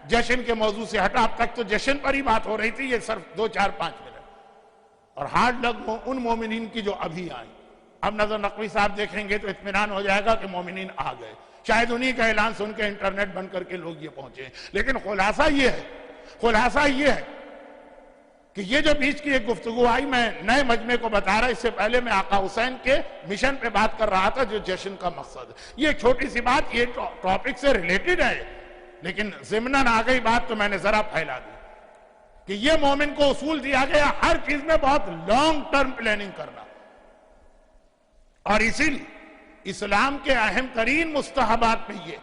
Speaker 1: جشن کے موضوع سے ہٹا، اب تک تو جشن پر ہی بات ہو رہی تھی، یہ صرف 2-4-5 منٹ، اور ہارڈ لگ ان مومنین کی جو ابھی آئیں۔ اب نظر نقوی صاحب دیکھیں گے تو اطمینان ہو جائے گا کہ مومنین آ گئے، شاید انہی کا اعلان سن کے انٹرنیٹ بند کر کے لوگ یہ پہنچے، لیکن خلاصہ یہ ہے کہ یہ جو بیچ کی ایک گفتگو آئی، میں نئے مجمع کو بتا رہا، اس سے پہلے میں آقا حسین کے مشن پہ بات کر رہا تھا جو جشن کا مقصد ہے۔ یہ ایک چھوٹی سی بات، یہ ٹاپک سے ریلیٹڈ ہے، لیکن ضمناً آ گئی بات تو میں نے ذرا پھیلا دی کہ یہ مومن کو اصول دیا گیا ہر چیز میں بہت لانگ ٹرم پلاننگ کرنا، اور اسی لیے اسلام کے اہم ترین مستحبات میں یہ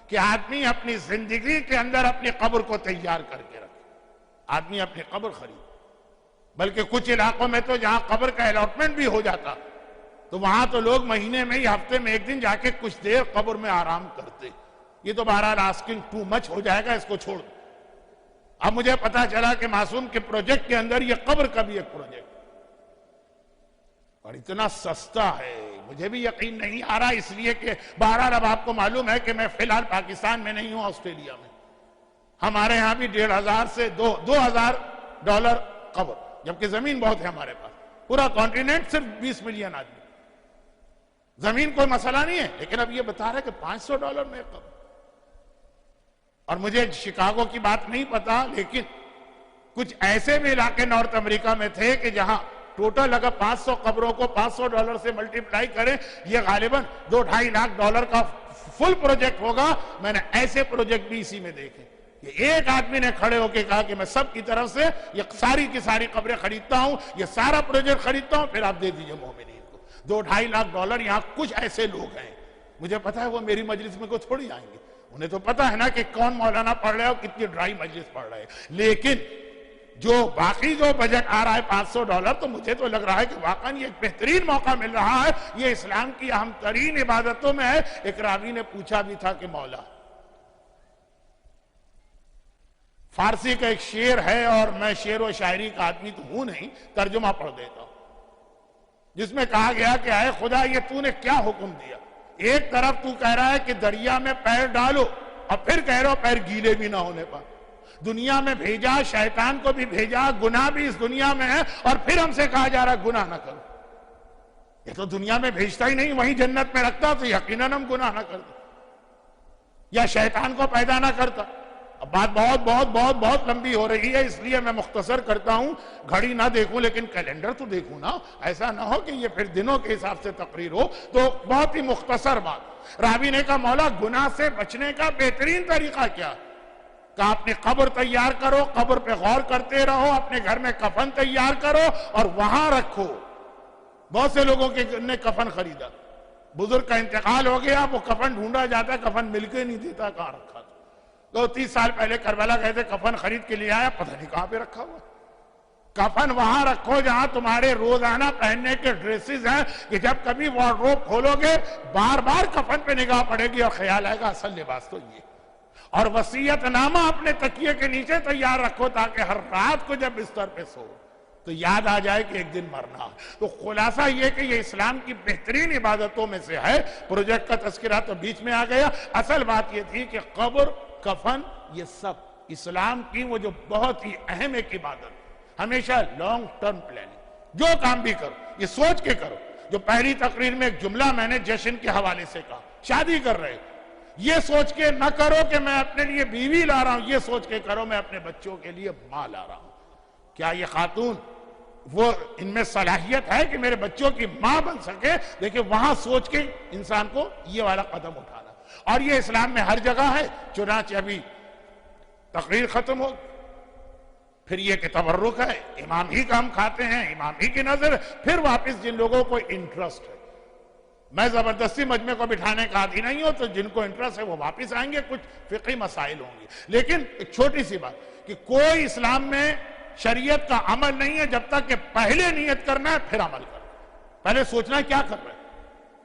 Speaker 1: کہ آدمی اپنی زندگی کے اندر اپنی قبر کو تیار کر کے رکھے۔ آدمی اپنی قبر خرید، بلکہ کچھ علاقوں میں تو جہاں قبر کا الاٹمنٹ بھی ہو جاتا تو وہاں تو لوگ مہینے میں یا ہفتے میں ایک دن جا کے کچھ دیر قبر میں آرام کرتے۔ یہ تو بہرحال آسکنگ ٹو مچ ہو جائے گا، اس کو چھوڑ دو۔ اب مجھے پتا چلا کہ معصوم کے پروجیکٹ کے اندر یہ قبر کا بھی ایک پروجیکٹ، اور اتنا سستا ہے مجھے بھی یقین نہیں آ رہا، اس لیے کہ بہرحال اب آپ کو معلوم ہے کہ میں فی الحال پاکستان میں نہیں ہوں، آسٹریلیا میں۔ ہمارے ہاں بھی $1,500 سے $2,000 قبر، جبکہ زمین بہت ہے ہمارے پاس، پورا کانٹیننٹ صرف 20 ملین آدمی، زمین کوئی مسئلہ نہیں ہے، لیکن اب یہ بتا رہا ہے کہ $500 میں قبر۔ اور مجھے شکاگو کی بات نہیں پتا، لیکن کچھ ایسے بھی علاقے نارتھ امریکہ میں تھے کہ جہاں ٹوٹل اگر 500 قبروں کو $500 سے ملٹیپلائی کریں، یہ غالباً $2-2.5 لاکھ کا فل پروجیکٹ ہوگا۔ میں نے ایسے پروجیکٹ بھی اسی میں دیکھے کہ ایک آدمی نے کھڑے ہو کے کہا کہ میں سب کی طرف سے یہ ساری کی ساری قبریں خریدتا ہوں، یہ سارا پروجیکٹ خریدتا ہوں، پھر آپ دے دیجئے مومنین کو $2-2.5 لاکھ۔ یہاں کچھ ایسے لوگ ہیں، مجھے پتا ہے وہ میری مجلس میں کو تھوڑی آئیں گے، انہیں تو پتا ہے نا کہ کون مولانا پڑھ رہے ہو، کتنی ڈرائی مجلس پڑھ رہے ہیں، لیکن جو باقی جو بجٹ آ رہا ہے $500، تو مجھے تو لگ رہا ہے کہ واقعاً یہ ایک بہترین موقع مل رہا ہے، یہ اسلام کی اہم ترین عبادتوں میں ہے۔ ایک راوی نے پوچھا بھی تھا کہ مولا، فارسی کا ایک شعر ہے، اور میں شعر و شاعری کا آدمی تو ہوں نہیں، ترجمہ پڑھ دیتا ہوں، جس میں کہا گیا کہ اے خدا یہ تو نے کیا حکم دیا، ایک طرف تو کہہ رہا ہے کہ دریا میں پیر ڈالو، اور پھر کہہ رہا ہو پیر گیلے بھی نہ ہونے پا، دنیا میں بھیجا، شیطان کو بھی بھیجا، گناہ بھی اس دنیا میں ہے، اور پھر ہم سے کہا جا رہا گناہ نہ کرو۔ یہ تو دنیا میں بھیجتا ہی نہیں، وہیں جنت میں رکھتا تو یقیناً ہم گناہ نہ کرتے، یا شیطان کو پیدا نہ کرتا۔ اب بات بہت بہت بہت بہت لمبی ہو رہی ہے، اس لیے میں مختصر کرتا ہوں، گھڑی نہ دیکھوں لیکن کیلنڈر تو دیکھوں نا، ایسا نہ ہو کہ یہ پھر دنوں کے حساب سے تقریر ہو، تو بہت ہی مختصر بات۔ راوی نے کہا مولا گناہ سے بچنے کا بہترین طریقہ کیا؟ کہا اپنی قبر تیار کرو، قبر پہ غور کرتے رہو، اپنے گھر میں کفن تیار کرو اور وہاں رکھو۔ بہت سے لوگوں نے کفن خریدا، بزرگ کا انتقال ہو گیا، وہ کفن ڈھونڈا جاتا، کفن مل کے نہیں دیتا، کہاں رکھا تھا۔ 2-3 سال پہلے کربلا گئے تھے، کفن خرید کے لیے آیا، پتہ نہیں کہاں پہ رکھا ہوا۔ کفن وہاں رکھو جہاں تمہارے روزانہ پہننے کے ڈریسز ہیں، کہ جب کبھی وارڈروب کھولو گے بار بار کفن پہ نگاہ پڑے گی اور خیال آئے گا اصل لباس تو یہ۔ اور وصیت نامہ اپنے تکیے کے نیچے تیار رکھو، تاکہ ہر رات کو جب بستر پہ سو تو یاد آ جائے کہ ایک دن مرنا۔ تو خلاصہ یہ کہ یہ اسلام کی بہترین عبادتوں میں سے ہے۔ پروجیکٹ کا تذکرہ تو بیچ میں آ گیا، اصل بات یہ تھی کہ قبر، کفن، یہ سب اسلام کی وہ جو بہت ہی اہم ایک عبادت، ہمیشہ لانگ ٹرم پلاننگ، جو کام بھی کرو یہ سوچ کے کرو۔ جو پہلی تقریر میں ایک جملہ میں نے جشن کے حوالے سے کہا، شادی کر رہے یہ سوچ کے نہ کرو کہ میں اپنے لیے بیوی لا رہا ہوں، یہ سوچ کے کرو میں اپنے بچوں کے لیے ماں لا رہا ہوں۔ کیا یہ خاتون وہ ان میں صلاحیت ہے کہ میرے بچوں کی ماں بن سکے؟ دیکھیں وہاں سوچ کے انسان کو یہ والا قدم اٹھانا، اور یہ اسلام میں ہر جگہ ہے۔ چنانچہ ابھی تقریر ختم ہو، پھر یہ کہ تبرک ہے، امام ہی کا ہم کھاتے ہیں، امام ہی کی نظر، پھر واپس جن لوگوں کو انٹرسٹ ہے، میں زبردستی مجمع کو بٹھانے کا عادی نہیں ہوں، تو جن کو انٹرسٹ ہے وہ واپس آئیں گے، کچھ فقہی مسائل ہوں گے، لیکن ایک چھوٹی سی بات کہ کوئی اسلام میں شریعت کا عمل نہیں ہے جب تک کہ پہلے نیت کرنا ہے پھر عمل کرنا ہے۔ پہلے سوچنا ہے کیا کر رہے ہیں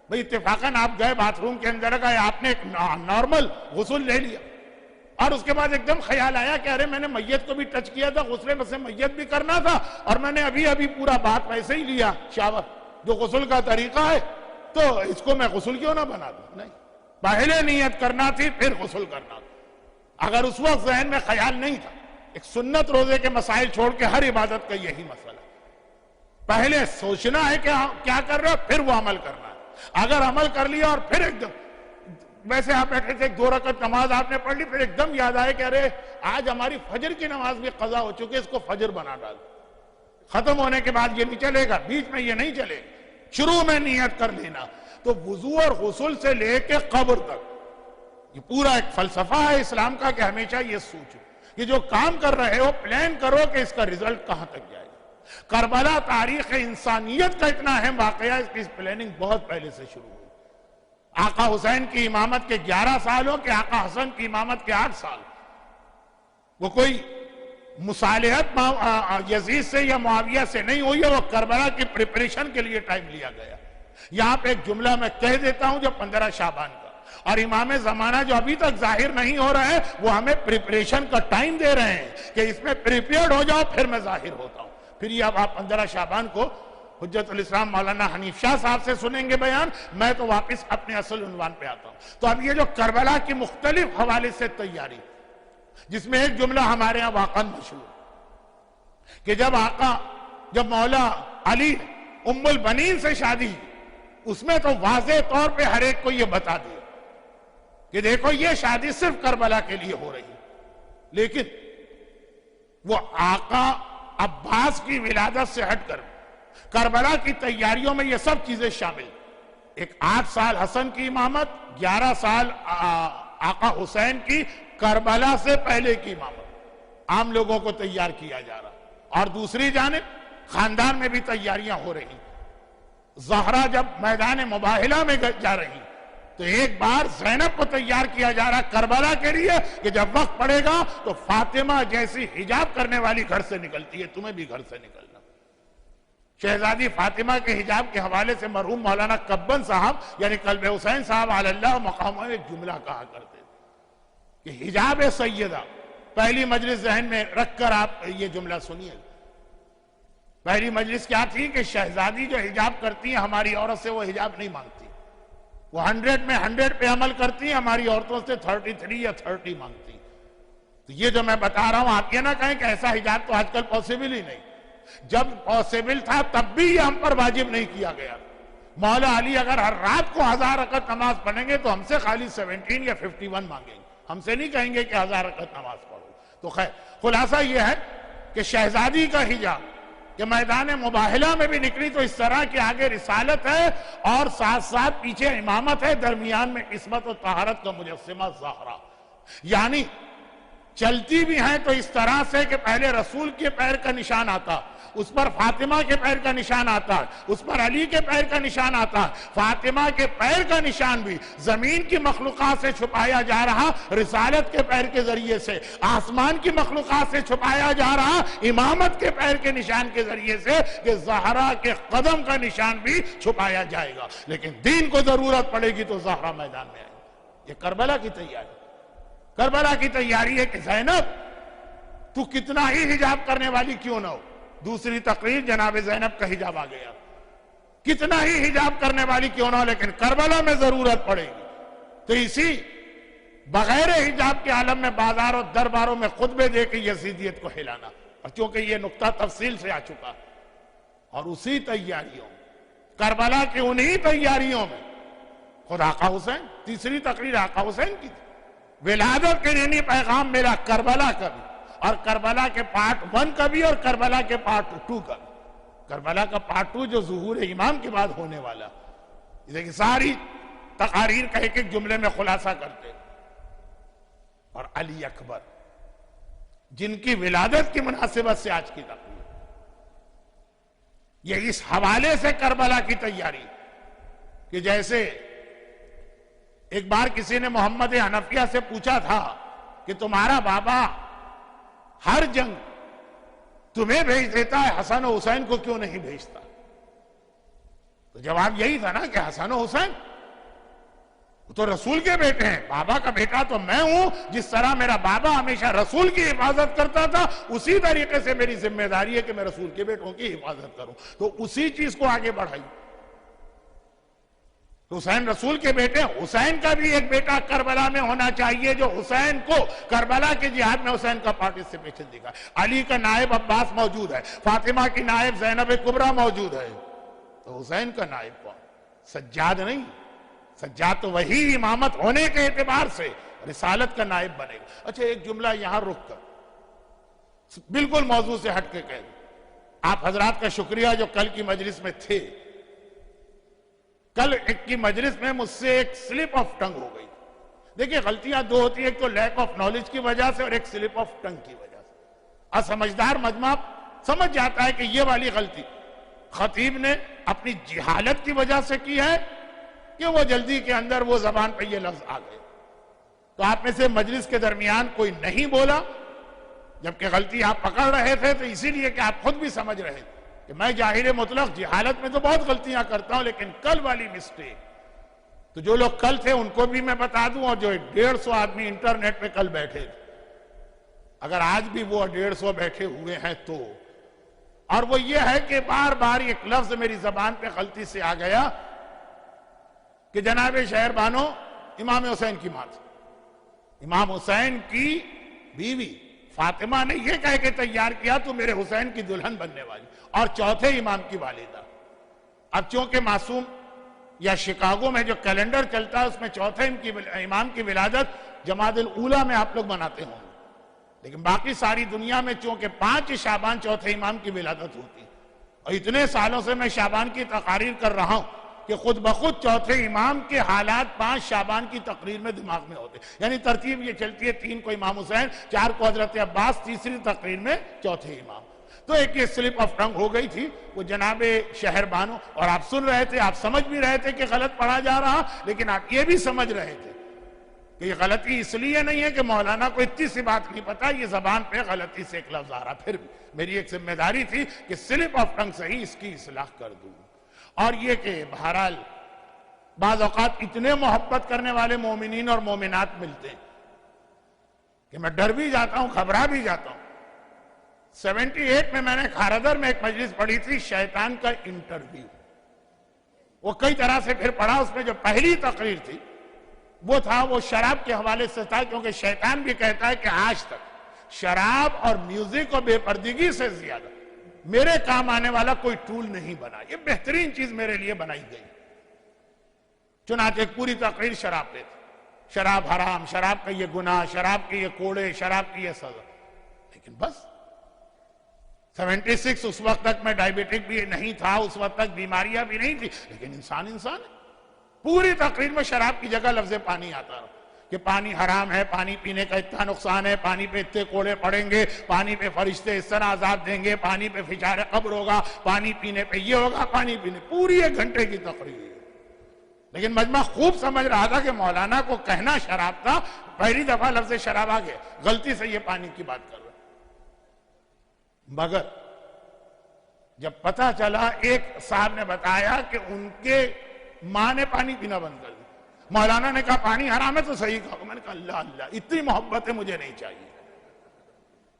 Speaker 1: بھئی، اتفاقاً آپ گئے باتھ روم کے اندر گئے، آپ نے ایک نارمل غسل لے لیا، اور اس کے بعد ایک دم خیال آیا کہ ارے میں نے میت کو بھی ٹچ کیا تھا، غسل میں سے میت بھی کرنا تھا، اور میں نے ابھی پورا بات ویسے ہی لیا شاور جو غسل کا طریقہ ہے، تو اس کو میں غسل کیوں نہ بنا دوں؟ نہیں، پہلے نیت کرنا تھی پھر غسل کرنا تھا۔ اگر اس وقت ذہن میں خیال نہیں تھا، ایک سنت روزے کے مسائل چھوڑ کے ہر عبادت کا یہی مسئلہ، پہلے سوچنا ہے کہ کیا کر رہا پھر وہ عمل کرنا ہے۔ اگر عمل کر لیا اور پھر ایک دم ویسے آپ بیٹھے تھے، 2 رکعت نماز آپ نے پڑھ لی، پھر ایک دم یاد آئے کہ ارے آج ہماری فجر کی نماز بھی قضا ہو چکی ہے، اس کو فجر بنا ڈال، ختم ہونے کے بعد یہ نہیں چلے گا، بیچ میں یہ نہیں چلے گا، شروع میں نیت کر لینا۔ تو وضو اور غسل سے لے کے قبر تک یہ پورا ایک فلسفہ ہے اسلام کا کہ ہمیشہ یہ سوچو کہ جو کام کر رہے ہو پلان کرو کہ اس کا رزلٹ کہاں تک جائے گا۔ کربلا تاریخ انسانیت کا اتنا اہم واقعہ ہے، اس کی پلاننگ بہت پہلے سے شروع ہوئی۔ آقا حسین کی امامت کے 11 سال ہو کہ آقا حسن کی امامت کے 8 سال، وہ کوئی مصالحت یزید سے یا معاویہ سے نہیں ہوئی ہے، وہ کربلا کی پریپریشن کے لیے ٹائم لیا گیا۔ یہاں پہ ایک جملہ میں کہہ دیتا ہوں جو 15 شعبان کا، اور امام زمانہ جو ابھی تک ظاہر نہیں ہو رہا ہے وہ ہمیں پریپریشن کا ٹائم دے رہے ہیں کہ اس میں پریپیئرڈ ہو جاؤ پھر میں ظاہر ہوتا ہوں۔ پھر یہ اب آپ 15 شعبان کو حجت الاسلام مولانا حنیف شاہ صاحب سے سنیں گے بیان، میں تو واپس اپنے اصل عنوان پہ آتا ہوں۔ تو اب یہ جو کربلا کی مختلف حوالے سے تیاری، جس میں ایک جملہ ہمارے ہاں واقعاً مشہور کہ جب مولا علی ام البنین سے شادی، اس میں تو واضح طور پہ ہر ایک کو یہ بتا دیا کہ دیکھو یہ شادی صرف کربلا کے لیے ہو رہی ہے، لیکن وہ آقا عباس کی ولادت سے ہٹ کر کربلا کی تیاریوں میں یہ سب چیزیں شامل، ایک 8 سال حسن کی امامت، 11 سال آقا حسین کی کربلا سے پہلے کی امامت، عام لوگوں کو تیار کیا جا رہا، اور دوسری جانب خاندان میں بھی تیاریاں ہو رہی۔ زہرا جب میدان مباہلہ میں جا رہی تو ایک بار زینب کو تیار کیا جا رہا کربلا کے لیے کہ جب وقت پڑے گا تو فاطمہ جیسی حجاب کرنے والی گھر سے نکلتی ہے، تمہیں بھی گھر سے نکلنا۔ شہزادی فاطمہ کے حجاب کے حوالے سے مرحوم مولانا کبن صاحب یعنی قلب حسین صاحب علی اللہ مقامہ ایک جملہ کہا کرتے تھے کہ حجاب سیدہ، پہلی مجلس ذہن میں رکھ کر آپ یہ جملہ سنیے۔ پہلی مجلس کیا تھی کہ شہزادی جو حجاب کرتی ہیں ہماری عورت سے وہ حجاب نہیں مانگتی، وہ 100 میں 100 پہ عمل کرتی ہیں، ہماری عورتوں سے 33 یا 30 مانگتی۔ تو یہ جو میں بتا رہا ہوں آپ یہ نہ کہیں کہ ایسا حجاب تو آج کل پاسبل ہی نہیں، جب پاسبل تھا تب بھی یہ ہم پر واجب نہیں کیا گیا۔ مولا علی اگر ہر رات کو 1000 رکعت نماز پڑھیں گے تو ہم سے خالی 17 یا 51 مانگیں گے، ہم سے نہیں کہیں گے کہ 1000 رکعت نماز پڑھو۔ تو خیر خلاصہ یہ ہے کہ شہزادی کا حجاب کہ میدان مباہلہ میں بھی نکلی تو اس طرح کہ آگے رسالت ہے اور ساتھ ساتھ پیچھے امامت ہے، درمیان میں عصمت و طہارت کا مجسمہ زہرا، یعنی چلتی بھی ہیں تو اس طرح سے کہ پہلے رسول کے پیر کا نشان آتا، اس پر فاطمہ کے پیر کا نشان آتا ہے، اس پر علی کے پیر کا نشان آتا ہے، فاطمہ کے پیر کا نشان بھی زمین کی مخلوقات سے چھپایا جا رہا رسالت کے پیر کے ذریعے سے، آسمان کی مخلوقات سے چھپایا جا رہا امامت کے پیر کے نشان کے ذریعے سے، کہ زہرا کے قدم کا نشان بھی چھپایا جائے گا، لیکن دین کو ضرورت پڑے گی تو زہرا میدان میں آئے گی۔ یہ کربلا کی تیاری، کربلا کی تیاری ہے کہ زینب تو کتنا ہی حجاب کرنے والی کیوں نہ ہو، دوسری تقریر جناب زینب کا حجاب آ گیا، کتنا ہی حجاب کرنے والی کیوں نہ ہو لیکن کربلا میں ضرورت پڑے گی۔ تو اسی بغیر حجاب کے عالم میں بازار اور درباروں میں خطبے دے کے یزیدیت کو ہلانا، اور چونکہ یہ نقطہ تفصیل سے آ چکا، اور اسی تیاریوں کربلا کی انہی تیاریوں میں خود آقا حسین، تیسری تقریر آقا حسین کی تھی، ولادت کے دینی پیغام میرا کربلا کا بھی، اور کربلا کے پارٹ 1 کا بھی اور کربلا کے پارٹ 2 کا بھی. کربلا کا پارٹ 2 جو ظہور امام کے بعد ہونے والا، کہ ساری تقاریر کا ایک ایک جملے میں خلاصہ کرتے. اور علی اکبر جن کی ولادت کی مناسبت سے آج کی تقریر، یہ اس حوالے سے کربلا کی تیاری کہ جیسے ایک بار کسی نے محمد حنفیہ سے پوچھا تھا کہ تمہارا بابا ہر جنگ تمہیں بھیج دیتا ہے، حسن و حسین کو کیوں نہیں بھیجتا؟ تو جواب یہی تھا نا کہ حسن و حسین وہ تو رسول کے بیٹے ہیں، بابا کا بیٹا تو میں ہوں. جس طرح میرا بابا ہمیشہ رسول کی حفاظت کرتا تھا، اسی طریقے سے میری ذمہ داری ہے کہ میں رسول کے بیٹوں کی حفاظت کروں. تو اسی چیز کو آگے بڑھائی. تو حسین رسول کے بیٹے، حسین کا بھی ایک بیٹا کربلا میں ہونا چاہیے جو حسین کو کربلا کے جہاد میں حسین کا پارٹیسپیشن دکھا. علی کا نائب عباس موجود ہے، فاطمہ کی نائب زینب کبریٰ موجود ہے، تو حسین کا نائب کون؟ سجاد نہیں. سجاد تو وہی امامت ہونے کے اعتبار سے رسالت کا نائب بنے گا. اچھا ایک جملہ یہاں رک کر بالکل موضوع سے ہٹ کے کہہ دوں. آپ حضرات کا شکریہ جو کل کی مجلس میں تھے. کل ایک کی مجلس میں مجھ سے ایک سلپ آف ٹنگ ہو گئی. دیکھیں غلطیاں دو ہوتی ہیں، ایک تو لیک آف نالج کی وجہ سے اور ایک سلپ آف ٹنگ کی وجہ سے. اور سمجھدار مجمع سمجھ جاتا ہے کہ یہ والی غلطی خطیب نے اپنی جہالت کی وجہ سے کی ہے کہ وہ جلدی کے اندر وہ زبان پہ یہ لفظ آ گئے. تو آپ میں سے مجلس کے درمیان کوئی نہیں بولا جبکہ غلطی آپ پکڑ رہے تھے، تو اسی لیے کہ آپ خود بھی سمجھ رہے تھے کہ میں جاہل مطلق جہالت میں تو بہت غلطیاں کرتا ہوں، لیکن کل والی مسٹیک. تو جو لوگ کل تھے ان کو بھی میں بتا دوں، اور جو 150 آدمی انٹرنیٹ پہ کل بیٹھے تھے، اگر آج بھی وہ 150 بیٹھے ہوئے ہیں تو، اور وہ یہ ہے کہ بار بار ایک لفظ میری زبان پہ غلطی سے آ گیا کہ جناب شہر بانو امام حسین کی ماں تھی. امام حسین کی بیوی فاطمہ نے یہ کہہ کے تیار کیا تو میرے حسین کی دلہن بننے والی، اور چوتھے امام کی والدہ. اب چونکہ معصوم یا شکاگو میں جو کیلنڈر چلتا ہے اس میں چوتھے امام کی ولادت جمادی الاولیٰ میں آپ لوگ مناتے ہوں، لیکن باقی ساری دنیا میں چونکہ 5 شعبان چوتھے امام کی ولادت ہوتی. اور اتنے سالوں سے میں شعبان کی تقاریر کر رہا ہوں کہ خود بخود چوتھے امام کے حالات 5 شعبان کی تقریر میں دماغ میں ہوتے. یعنی ترتیب یہ چلتی ہے 3 کو امام حسین، 4 کو حضرت عباس، تیسری تقریر میں چوتھے امام. تو ایک یہ سلپ آف ٹنگ ہو گئی تھی وہ جناب شہر بانو. اور آپ سن رہے تھے، آپ سمجھ بھی رہے تھے کہ غلط پڑھا جا رہا، لیکن آپ یہ بھی سمجھ رہے تھے کہ یہ غلطی اس لیے نہیں ہے کہ مولانا کو اتنی سی بات نہیں پتا، یہ زبان پہ غلطی سے ایک لفظ آ رہا. پھر بھی میری ایک ذمہ داری تھی کہ سلپ آف ٹنگ سے ہی اس کی اصلاح کر دوں. اور یہ کہ بہرحال بعض اوقات اتنے محبت کرنے والے مومنین اور مومنات ملتے ہیں کہ میں ڈر بھی جاتا ہوں، گھبرا بھی جاتا ہوں. 78 میں نے کھاردر میں ایک مجلس پڑھی تھی، شیطان کا انٹرویو. وہ کئی طرح سے پھر پڑھا. اس میں جو پہلی تقریر تھی وہ تھا، وہ شراب کے حوالے سے تھا، کیونکہ شیطان بھی کہتا ہے کہ آج تک شراب اور میوزک اور بے پردگی سے زیادہ میرے کام آنے والا کوئی ٹول نہیں بنا. یہ بہترین چیز میرے لیے بنائی گئی. چنانچہ ایک پوری تقریر شراب پہ تھی، شراب حرام، شراب کا یہ گناہ، شراب کے یہ کوڑے، شراب کی یہ سزا. لیکن بس 76 اس وقت تک میں ڈائیبیٹک بھی نہیں تھا، اس وقت تک بیماریاں بھی نہیں تھی، لیکن انسان ہے. پوری تقریر میں شراب کی جگہ لفظ پانی آتا رہا کہ پانی حرام ہے، پانی پینے کا اتنا نقصان ہے، پانی پہ اتنے کوڑے پڑیں گے، پانی پہ فرشتے اس طرح عذاب دیں گے، پانی پہ فجار قبر ہوگا، پانی پینے پہ یہ ہوگا، پانی پینے. پوری 1 گھنٹے کی تقریر. لیکن مجمع خوب سمجھ رہا تھا کہ مولانا کو کہنا شراب تھا، پہلی دفعہ لفظ شراب آ گیا، غلطی سے یہ پانی کی بات کر رہا. مگر جب پتہ چلا، ایک صاحب نے بتایا کہ ان کے ماں نے پانی پینا بند کر دیا. مولانا نے کہا پانی حرام ہے تو صحیح کہا. میں نے کہا اللہ اللہ، اتنی محبت ہے مجھے نہیں چاہیے.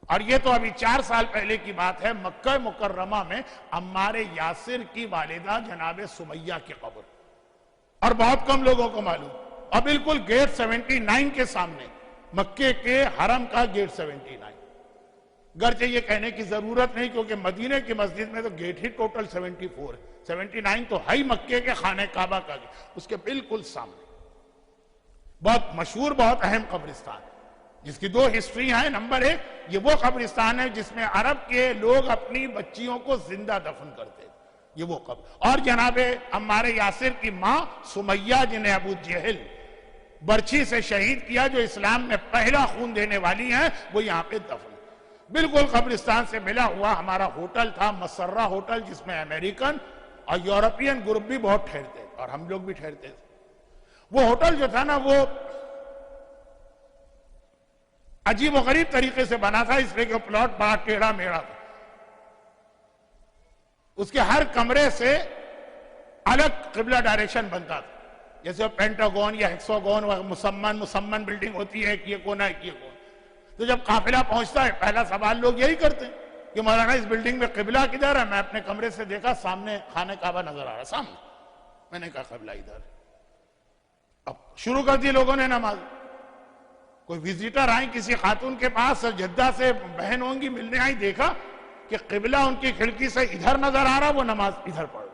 Speaker 1: اور یہ تو ابھی 4 سال پہلے کی بات ہے، مکہ مکرمہ میں عمار یاسر کی والدہ جناب سمیہ کی قبر، اور بہت کم لوگوں کو معلوم. اور بالکل گیٹ 79 کے سامنے، مکے کے حرم کا گیٹ 79. گرچہ یہ کہنے کی ضرورت نہیں کیونکہ مدینہ کی مسجد میں تو گیٹ ہی ٹوٹل 74 ہے. 79 تو ہے مکے کے خانہ کعبہ کا گیٹ، اس کے بالکل سامنے. بہت مشہور، بہت اہم قبرستان. جس کی 2 ہسٹری ہیں. نمبر 1 یہ وہ قبرستان ہے جس میں عرب کے لوگ اپنی بچیوں کو زندہ دفن کرتے تھے, یہ وہ قبر. اور جناب عمار یاسر کی ماں سمیہ جنہیں ابو جہل برچھی سے شہید کیا, جو اسلام میں پہلا خون دینے والی ہیں, وہ یہاں پہ دفن. بالکل قبرستان سے ملا ہوا ہمارا ہوٹل تھا, مسرہ ہوٹل, جس میں امریکن اور یورپین گروپ بھی بہت ٹھہرتے تھے اور ہم لوگ بھی ٹھہرتے تھے. وہ ہوٹل جو تھا نا وہ عجیب و غریب طریقے سے بنا تھا, اس لیے کہ پلاٹ بڑا ٹیڑھا میڑھا تھا. اس کے ہر کمرے سے الگ قبلہ ڈائریکشن بنتا تھا, جیسے پینٹاگون یا ہیکساگون مسمن بلڈنگ ہوتی ہے, ایک یہ کونا ایک یہ کونا. تو جب قافلہ پہنچتا ہے پہلا سوال لوگ یہی کرتے ہیں کہ مولانا اس بلڈنگ میں قبلہ کدھر ہے؟ میں اپنے کمرے سے دیکھا سامنے خانہ کعبہ نظر آ رہا سامنے. میں نے کہا قبلہ ادھر ہے. اب شروع کر دی لوگوں نے نماز. کوئی وزیٹر آئیں کسی خاتون کے پاس, جدہ سے بہن ہوں گی, ملنے آئی, دیکھا کہ قبلہ ان کی کھڑکی سے ادھر نظر آ رہا, وہ نماز ادھر پڑھ رہا.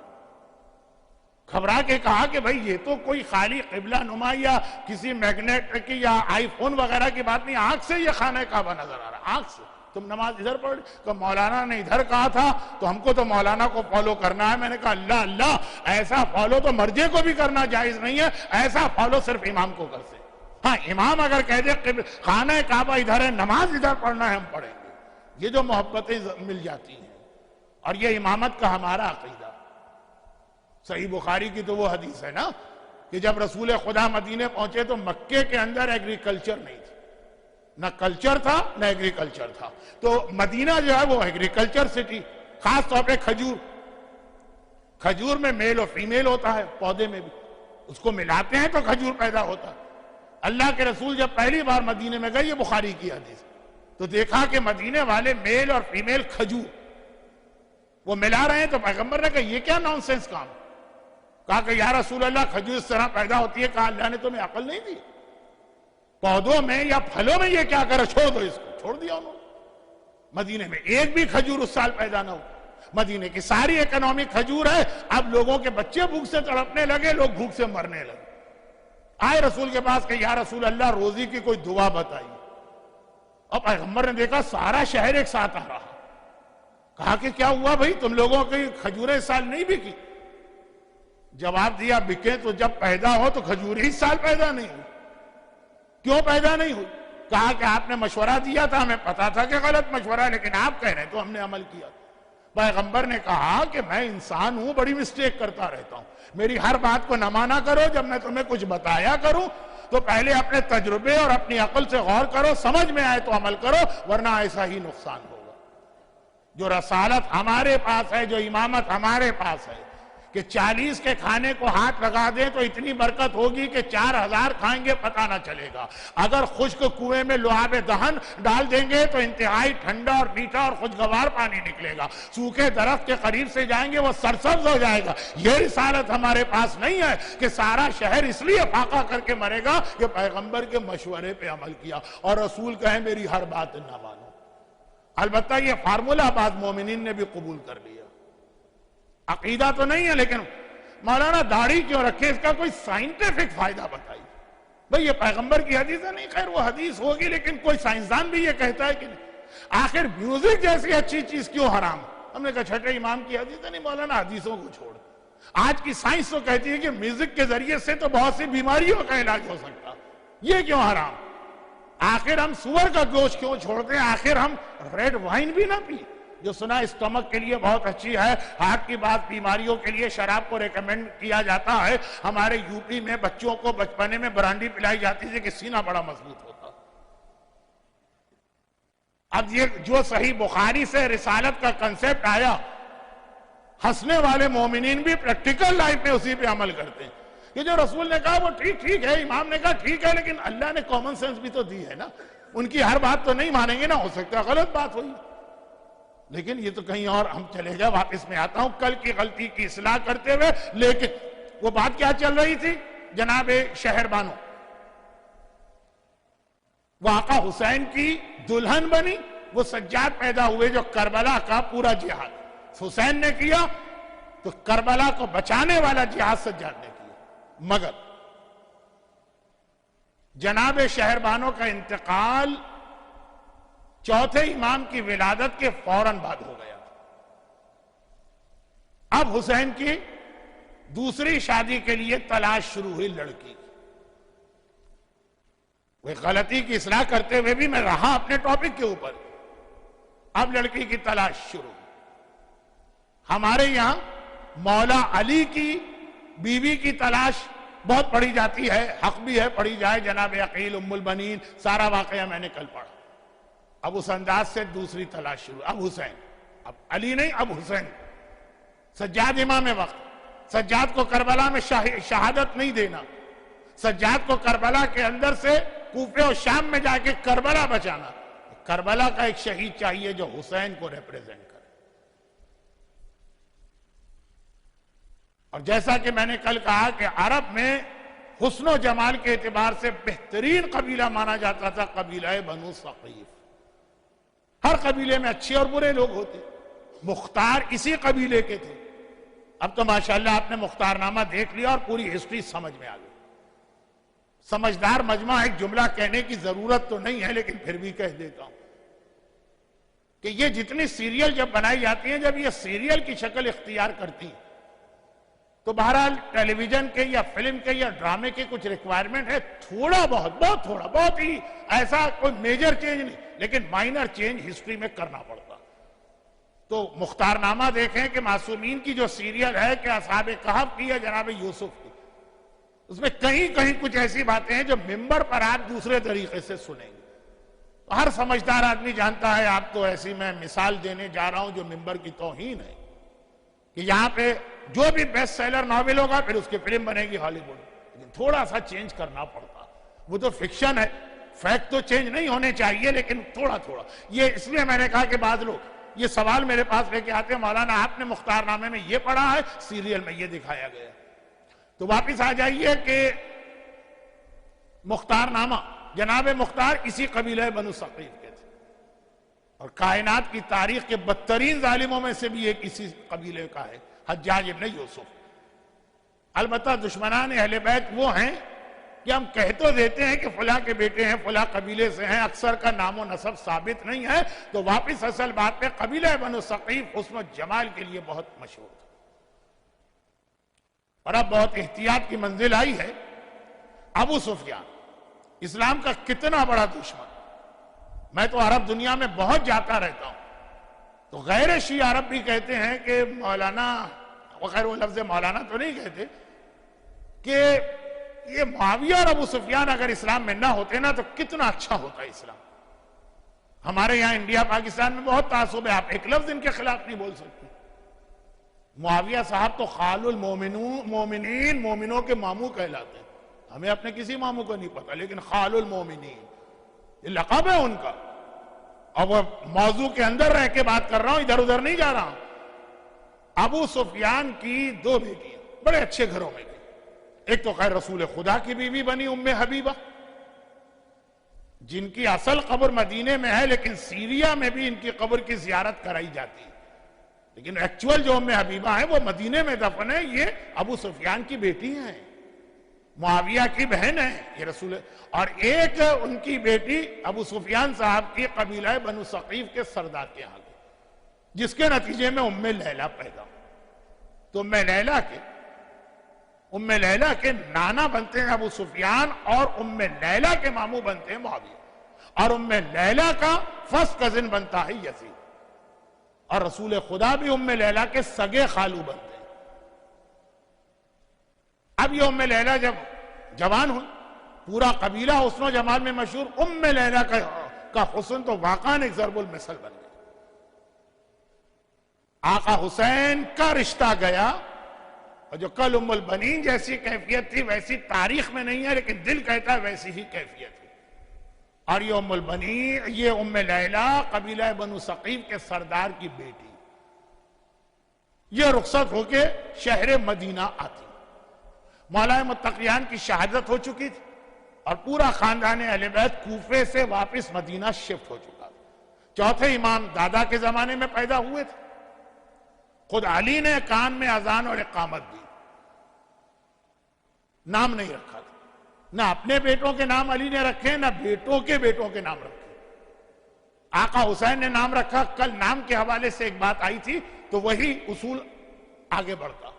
Speaker 1: گھبرا کے کہا کہ بھائی یہ تو کوئی خالی قبلہ نما یا کسی میگنیٹ کی یا آئی فون وغیرہ کی بات نہیں, آنکھ سے یہ خانہ کعبہ نظر آ رہا, آنکھ سے تم نماز ادھر پڑھ. تو مولانا نے ادھر کہا تھا تو ہم کو تو مولانا کو فالو کرنا ہے. میں نے کہا اللہ اللہ, ایسا فالو تو مرجے کو بھی کرنا جائز نہیں ہے, ایسا فالو صرف امام کو کر سے. ہاں امام اگر کہہ دے خانہ کعبہ ادھر ہے, نماز ادھر پڑھنا ہے, ہم پڑھیں گے. یہ جو محبتیں مل جاتی ہیں, اور یہ امامت کا ہمارا عقیدہ. صحیح بخاری کی تو وہ حدیث ہے نا کہ جب رسول خدا مدینے پہنچے تو مکے کے اندر ایگریکلچر نہیں تھی, نہ کلچر تھا نہ ایگریکلچر تھا. تو مدینہ جو ہے وہ ایگریکلچر سٹی, خاص طور پہ کھجور. کھجور میں میل اور فیمیل ہوتا ہے, پودے میں بھی اس کو ملاتے ہیں تو کھجور پیدا ہوتا ہے. اللہ کے رسول جب پہلی بار مدینے میں گئے, یہ بخاری کی حدیث, تو دیکھا کہ مدینے والے میل اور فیمیل کھجور وہ ملا رہے ہیں. تو پیغمبر نے کہا یہ کیا نان سینس کام؟ کہا کہ یا رسول اللہ کھجور اس طرح پیدا ہوتی ہے. کہا اللہ نے تمہیں عقل نہیں دی؟ پودوں میں یا پھلوں میں یہ کیا کرے, چھوڑ دو اس کو. چھوڑ دیا انہوں نے. مدینے میں ایک بھی کھجور اس سال پیدا نہ ہو. مدینے کی ساری اکنامی کھجور ہے. اب لوگوں کے بچے بھوک سے تڑپنے لگے, لوگ بھوک سے مرنے لگے. آئے رسول کے پاس کہ یا رسول اللہ روزی کی کوئی دعا بتائی. اور پیغمبر نے دیکھا سارا شہر ایک ساتھ آ رہا. کہا کہ کیا ہوا بھائی, تم لوگوں کی کھجوریں اس سال نہیں بکی؟ جواب دیا بکے تو جب پیدا ہو تو کھجور ہی اس سال پیدا نہیں ہوئی. کیوں پیدا نہیں ہوئی؟ کہا کہ آپ نے مشورہ دیا تھا, ہمیں پتا تھا کہ غلط مشورہ ہے, لیکن آپ کہہ رہے ہیں تو ہم نے عمل کیا. پیغمبر نے کہا کہ میں انسان ہوں, بڑی مسٹیک کرتا رہتا ہوں, میری ہر بات کو نہ مانا کرو. جب میں تمہیں کچھ بتایا کروں تو پہلے اپنے تجربے اور اپنی عقل سے غور کرو, سمجھ میں آئے تو عمل کرو, ورنہ ایسا ہی نقصان ہوگا. جو رسالت ہمارے پاس ہے, جو امامت ہمارے پاس ہے, کہ 40 کے کھانے کو ہاتھ لگا دیں تو اتنی برکت ہوگی کہ 4000 کھائیں گے پتہ نہ چلے گا. اگر خشک کنویں میں لعاب دہن ڈال دیں گے تو انتہائی ٹھنڈا اور میٹھا اور خوشگوار پانی نکلے گا. سوکھے درخت کے قریب سے جائیں گے وہ سرسبز ہو جائے گا. یہ رسالت ہمارے پاس نہیں ہے کہ سارا شہر اس لیے فاقہ کر کے مرے گا کہ پیغمبر کے مشورے پہ عمل کیا اور رسول کہے میری ہر بات نہ مانو. البتہ یہ فارمولہ بعض مومنین نے بھی قبول کر لیا. عقیدہ تو نہیں ہے, لیکن مولانا داڑھی کیوں رکھے, اس کا کوئی سائنٹیفک فائدہ بتائیے. بھئی یہ پیغمبر کی حدیث ہے, نہیں خیر وہ حدیث ہوگی, لیکن کوئی سائنسدان بھی یہ کہتا ہے کہ نہیں. آخر میوزک جیسی اچھی چیز کیوں حرام؟ ہم نے کہا چھٹے امام کی حدیث ہے, نہیں مولانا حدیثوں کو چھوڑ. آج کی سائنس تو کہتی ہے کہ میوزک کے ذریعے سے تو بہت سی بیماریوں کا علاج ہو سکتا, یہ کیوں حرام؟ آخر ہم سور کا گوشت کیوں چھوڑتے ہیں؟ آخر ہم ریڈ وائن بھی نہ پی, جو سنا اسٹمک کے لیے بہت اچھی ہے, ہارٹ کی بعض بیماریوں کے لیے شراب کو ریکمینڈ کیا جاتا ہے. ہمارے یوپی میں بچوں کو بچپنے میں برانڈی پلائی جاتی ہے کہ سینہ بڑا مضبوط ہوتا. اب یہ جو صحیح بخاری سے رسالت کا کنسیپٹ آیا, ہنسنے والے مومنین بھی پریکٹیکل لائف میں اسی پہ عمل کرتے ہیں. یہ جو رسول نے کہا وہ ٹھیک ہے, امام نے کہا ٹھیک ہے, لیکن اللہ نے کامن سینس بھی تو دی ہے نا. ان کی ہر بات تو نہیں مانیں گے نا, ہو سکتا ہے غلط بات ہوئی, لیکن یہ تو کہیں اور ہم چلے گئے. واپس میں آتا ہوں کل کی غلطی کی اصلاح کرتے ہوئے. لیکن وہ بات کیا چل رہی تھی جناب شہر بانو, وہ آقا حسین کی دلہن بنی, وہ سجاد پیدا ہوئے جو کربلا کا پورا جہاد حسین نے کیا, تو کربلا کو بچانے والا جہاد سجاد نے کیا. مگر جناب شہربانو کا انتقال چوتھے امام کی ولادت کے فوراً بعد ہو گیا تھا۔ اب حسین کی دوسری شادی کے لیے تلاش شروع ہوئی لڑکی کی۔ وہ غلطی کی اصلاح کرتے ہوئے بھی میں رہا اپنے ٹاپک کے اوپر۔ اب لڑکی کی تلاش شروع۔ ہمارے یہاں مولا علی کی بیوی کی تلاش بہت پڑھی جاتی ہے، حق بھی ہے پڑھی جائے، جناب عقیل ام البنین، سارا واقعہ میں نے کل پڑھا۔ اب اس انداز سے دوسری تلاش شروع، اب حسین، اب علی نہیں، اب حسین۔ سجاد امام وقت، سجاد کو کربلا میں شہادت نہیں دینا، سجاد کو کربلا کے اندر سے کوفے اور شام میں جا کے کربلا بچانا۔ کربلا کا ایک شہید چاہیے جو حسین کو ریپریزنٹ کرے۔ اور جیسا کہ میں نے کل کہا کہ عرب میں حسن و جمال کے اعتبار سے بہترین قبیلہ مانا جاتا تھا قبیلہ بنو ثقیف۔ ہر قبیلے میں اچھے اور برے لوگ ہوتے، مختار اسی قبیلے کے تھے۔ اب تو ماشاءاللہ آپ نے مختار نامہ دیکھ لیا اور پوری ہسٹری سمجھ میں آ گئی۔ سمجھدار مجمع ایک جملہ کہنے کی ضرورت تو نہیں ہے، لیکن پھر بھی کہہ دیتا ہوں کہ یہ جتنی سیریل جب بنائی جاتی ہیں، جب یہ سیریل کی شکل اختیار کرتی ہیں تو بہرحال ٹیلی ویژن کے یا فلم کے یا ڈرامے کے کچھ ریکوائرمنٹ ہے، تھوڑا بہت ہی ایسا کوئی میجر چینج نہیں، لیکن مائنر چینج ہسٹری میں کرنا پڑتا۔ تو مختار نامہ دیکھیں کہ معصومین کی جو سیریل ہے کہ اصحاب کہف کی ہے جناب یوسف کی، اس میں کہیں کچھ ایسی باتیں ہیں جو ممبر پر آپ دوسرے طریقے سے سنیں گے۔ ہر سمجھدار آدمی جانتا ہے، آپ تو ایسی میں مثال دینے جا رہا ہوں جو ممبر کی توہین ہے، کہ یہاں پہ جو بھی بیسٹ سیلر ناول ہوگا پھر اس کی فلم بنے گی ہالی ووڈ، لیکن تھوڑا سا چینج کرنا پڑتا۔ وہ تو فکشن ہے، فیکٹ تو چینج نہیں ہونے چاہیے، لیکن تھوڑا۔ یہ اس لیے میں نے کہا کہ بعض لوگ یہ سوال میرے پاس لے کے آتے ہیں، مولانا آپ نے مختار نامے میں یہ پڑھا ہے، سیریل میں یہ دکھایا گیا۔ تو واپس آ جائیے کہ مختار نامہ، جناب مختار اسی قبیلہ بنو ثقیف کے تھے، اور کائنات کی تاریخ کے بدترین ظالموں میں سے بھی ایک اسی قبیلے کا ہے، حجاج ابن یوسف۔ البتہ دشمنان اہل بیت وہ ہیں کہ ہم کہہ تو دیتے ہیں کہ فلاں کے بیٹے ہیں، فلاں قبیلے سے ہیں، اکثر کا نام و نسب ثابت نہیں ہے۔ تو واپس اصل بات پہ، قبیلہ بنو ثقیف حسن و جمال کے لیے بہت مشہور تھا، اور اب بہت احتیاط کی منزل آئی ہے۔ ابو سفیان اسلام کا کتنا بڑا دشمن، میں تو عرب دنیا میں بہت جاتا رہتا ہوں، تو غیر شیعہ عرب بھی کہتے ہیں کہ مولانا، وخیر وہ لفظ مولانا تو نہیں کہتے، کہ یہ معاویہ اور ابو سفیان اگر اسلام میں نہ ہوتے نا تو کتنا اچھا ہوتا اسلام۔ ہمارے یہاں انڈیا پاکستان میں بہت تعصب ہے، آپ ایک لفظ ان کے خلاف نہیں بول سکتے۔ معاویہ صاحب تو خال المومنین، مومنوں کے ماموں کہلاتے ہیں، ہمیں اپنے کسی ماموں کو نہیں پتا، لیکن خال المومنین یہ لقب ہے ان کا۔ اور وہ موضوع کے اندر رہ کے بات کر رہا ہوں، ادھر ادھر نہیں جا رہا ہوں۔ ابو سفیان کی دو بیٹیاں بڑے اچھے گھروں میں گئی، ایک تو خیر رسول خدا کی بیوی بنی ام حبیبہ، جن کی اصل قبر مدینے میں ہے، لیکن سیریا میں بھی ان کی قبر کی زیارت کرائی جاتی ہے، لیکن ایکچول جو ام حبیبہ ہیں وہ مدینے میں دفن ہے۔ یہ ابو سفیان کی بیٹی ہیں، معاویہ کی بہن ہے یہ رسول، اور ایک ان کی بیٹی ابو سفیان صاحب کی قبیلہ بنو ثقیف کے سردار کے ہاں گئی، جس کے نتیجے میں ام لیلہ پیدا ہو۔ تو ام لیلہ کے نانا بنتے ہیں ابو سفیان، اور ام لیلہ کے ماموں بنتے ہیں معاویہ، اور ام لیلہ کا فرسٹ کزن بنتا ہے یزید، اور رسول خدا بھی ام لیلہ کے سگے خالو بنتے ہیں۔ اب یہ ام لیلہ جب جوان ہوئی، پورا قبیلہ حسن و جمال میں مشہور، ام لیلہ کا حسن تو واقعاً ایک ضرب المثل بن گیا۔ آقا حسین کا رشتہ گیا، اور جو کل ام البنین جیسی کیفیت تھی ویسی تاریخ میں نہیں ہے، لیکن دل کہتا ہے ویسی ہی کیفیت ہے۔ اور یہ ام البنین، یہ ام لیلہ قبیلہ بنو ثقیف کے سردار کی بیٹی، یہ رخصت ہو کے شہر مدینہ آتی۔ مولا متقیان کی شہادت ہو چکی تھی، اور پورا خاندان اہل بیت کوفے سے واپس مدینہ شفٹ ہو چکا تھا۔ چوتھے امام دادا کے زمانے میں پیدا ہوئے تھے، خود علی نے کان میں اذان اور اقامت دی، نام نہیں رکھا تھا، نہ اپنے بیٹوں کے نام علی نے رکھے نہ بیٹوں کے بیٹوں کے نام رکھے. آقا حسین نے نام رکھا. کل نام کے حوالے سے ایک بات آئی تھی تو وہی اصول آگے بڑھتا.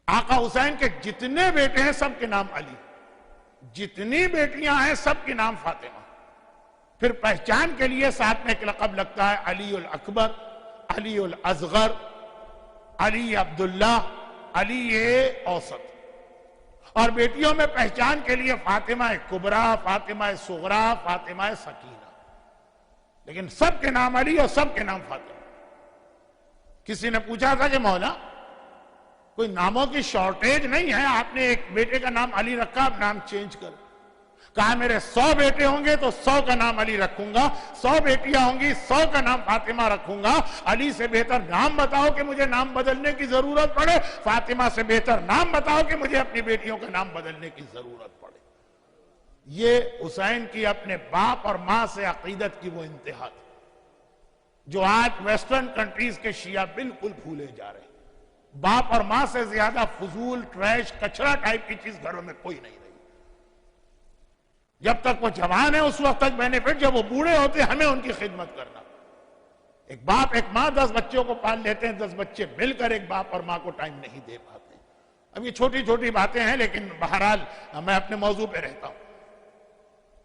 Speaker 1: آقا حسین کے جتنے بیٹے ہیں سب کے نام علی, جتنی بیٹیاں ہیں سب کے نام فاطمہ. پھر پہچان کے لیے ساتھ میں ایک لقب لگتا ہے علی الاکبر, علی الاصغر, علی عبداللہ, علی اوسط. اور بیٹیوں میں پہچان کے لیے فاطمہ کبریٰ, فاطمہ صغریٰ, فاطمہ سکینہ. لیکن سب کے نام علی اور سب کے نام فاطمہ. کسی نے پوچھا تھا کہ مولا کوئی ناموں کی شارٹیج نہیں ہے, آپ نے ایک بیٹے کا نام علی رکھا, اب نام چینج کرو. کہا میرے 100 بیٹے ہوں گے تو 100 کا نام علی رکھوں گا, 100 بیٹیاں ہوں گی 100 کا نام فاطمہ رکھوں گا. علی سے بہتر نام بتاؤ کہ مجھے نام بدلنے کی ضرورت پڑے, فاطمہ سے بہتر نام بتاؤ کہ مجھے اپنی بیٹیوں کا نام بدلنے کی ضرورت پڑے. یہ حسین کی اپنے باپ اور ماں سے عقیدت کی وہ انتہا تھی جو آج ویسٹرن کنٹریز کے شیعہ بالکل بھولے جا رہے ہیں. باپ اور ماں سے زیادہ فضول, ٹریش, کچرا ٹائپ کی چیز گھروں میں کوئی نہیں رہی. جب تک وہ جوان ہے اس وقت تک بینیفٹ, جب وہ بوڑھے ہوتے ہیں ہمیں ان کی خدمت کرنا. ایک باپ ایک ماں 10 بچوں کو پال لیتے ہیں, 10 بچے مل کر ایک باپ اور ماں کو ٹائم نہیں دے پاتے. اب یہ چھوٹی چھوٹی باتیں ہیں لیکن بہرحال میں اپنے موضوع پہ رہتا ہوں.